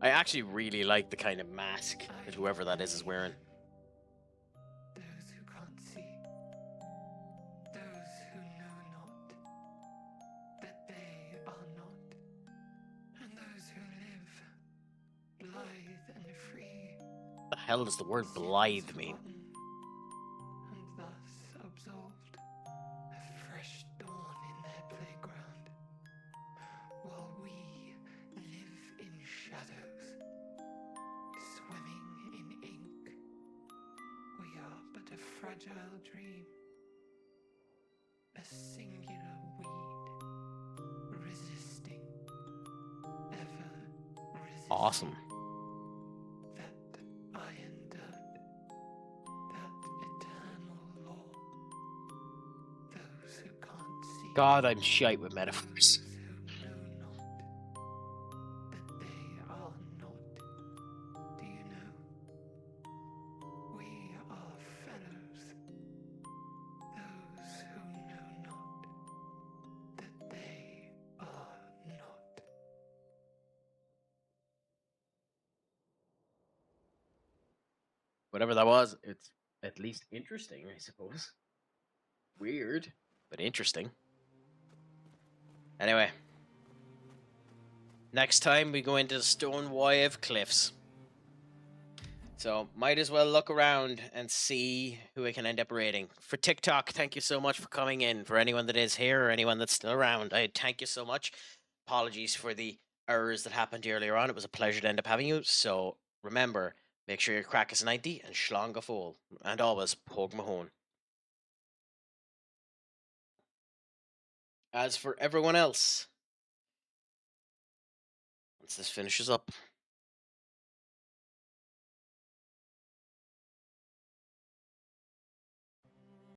S1: I actually really like the kind of mask that whoever that is wearing.
S11: Those who can't see, those who know not that they are not, and those who live, blithe and free.
S1: The hell does the word blithe mean?
S11: And thus absolved, a fresh dawn in their playground, while we live in shadows, swimming in ink. We are but a fragile dream, a singular weed, resisting, ever resisting.
S1: Awesome.
S11: That iron dirt, that eternal law. Those who can't see.
S1: God, I'm shite with metaphors.
S11: Those who know not that they are not. Do you know? We are fellows. Those who know not that they are not.
S1: Whatever that was, it's at least interesting, I suppose. Weird, but interesting. Anyway. Next time we go into the Stone Wave Cliffs. So, might as well look around and see who I can end up raiding. For TikTok, thank you so much for coming in. For anyone that is here or anyone that's still around, I thank you so much. Apologies for the errors that happened earlier on. It was a pleasure to end up having you. So, remember, make sure your crack is 90 and schlong a fool. And always, Pog Mahone. As for everyone else, once this finishes up,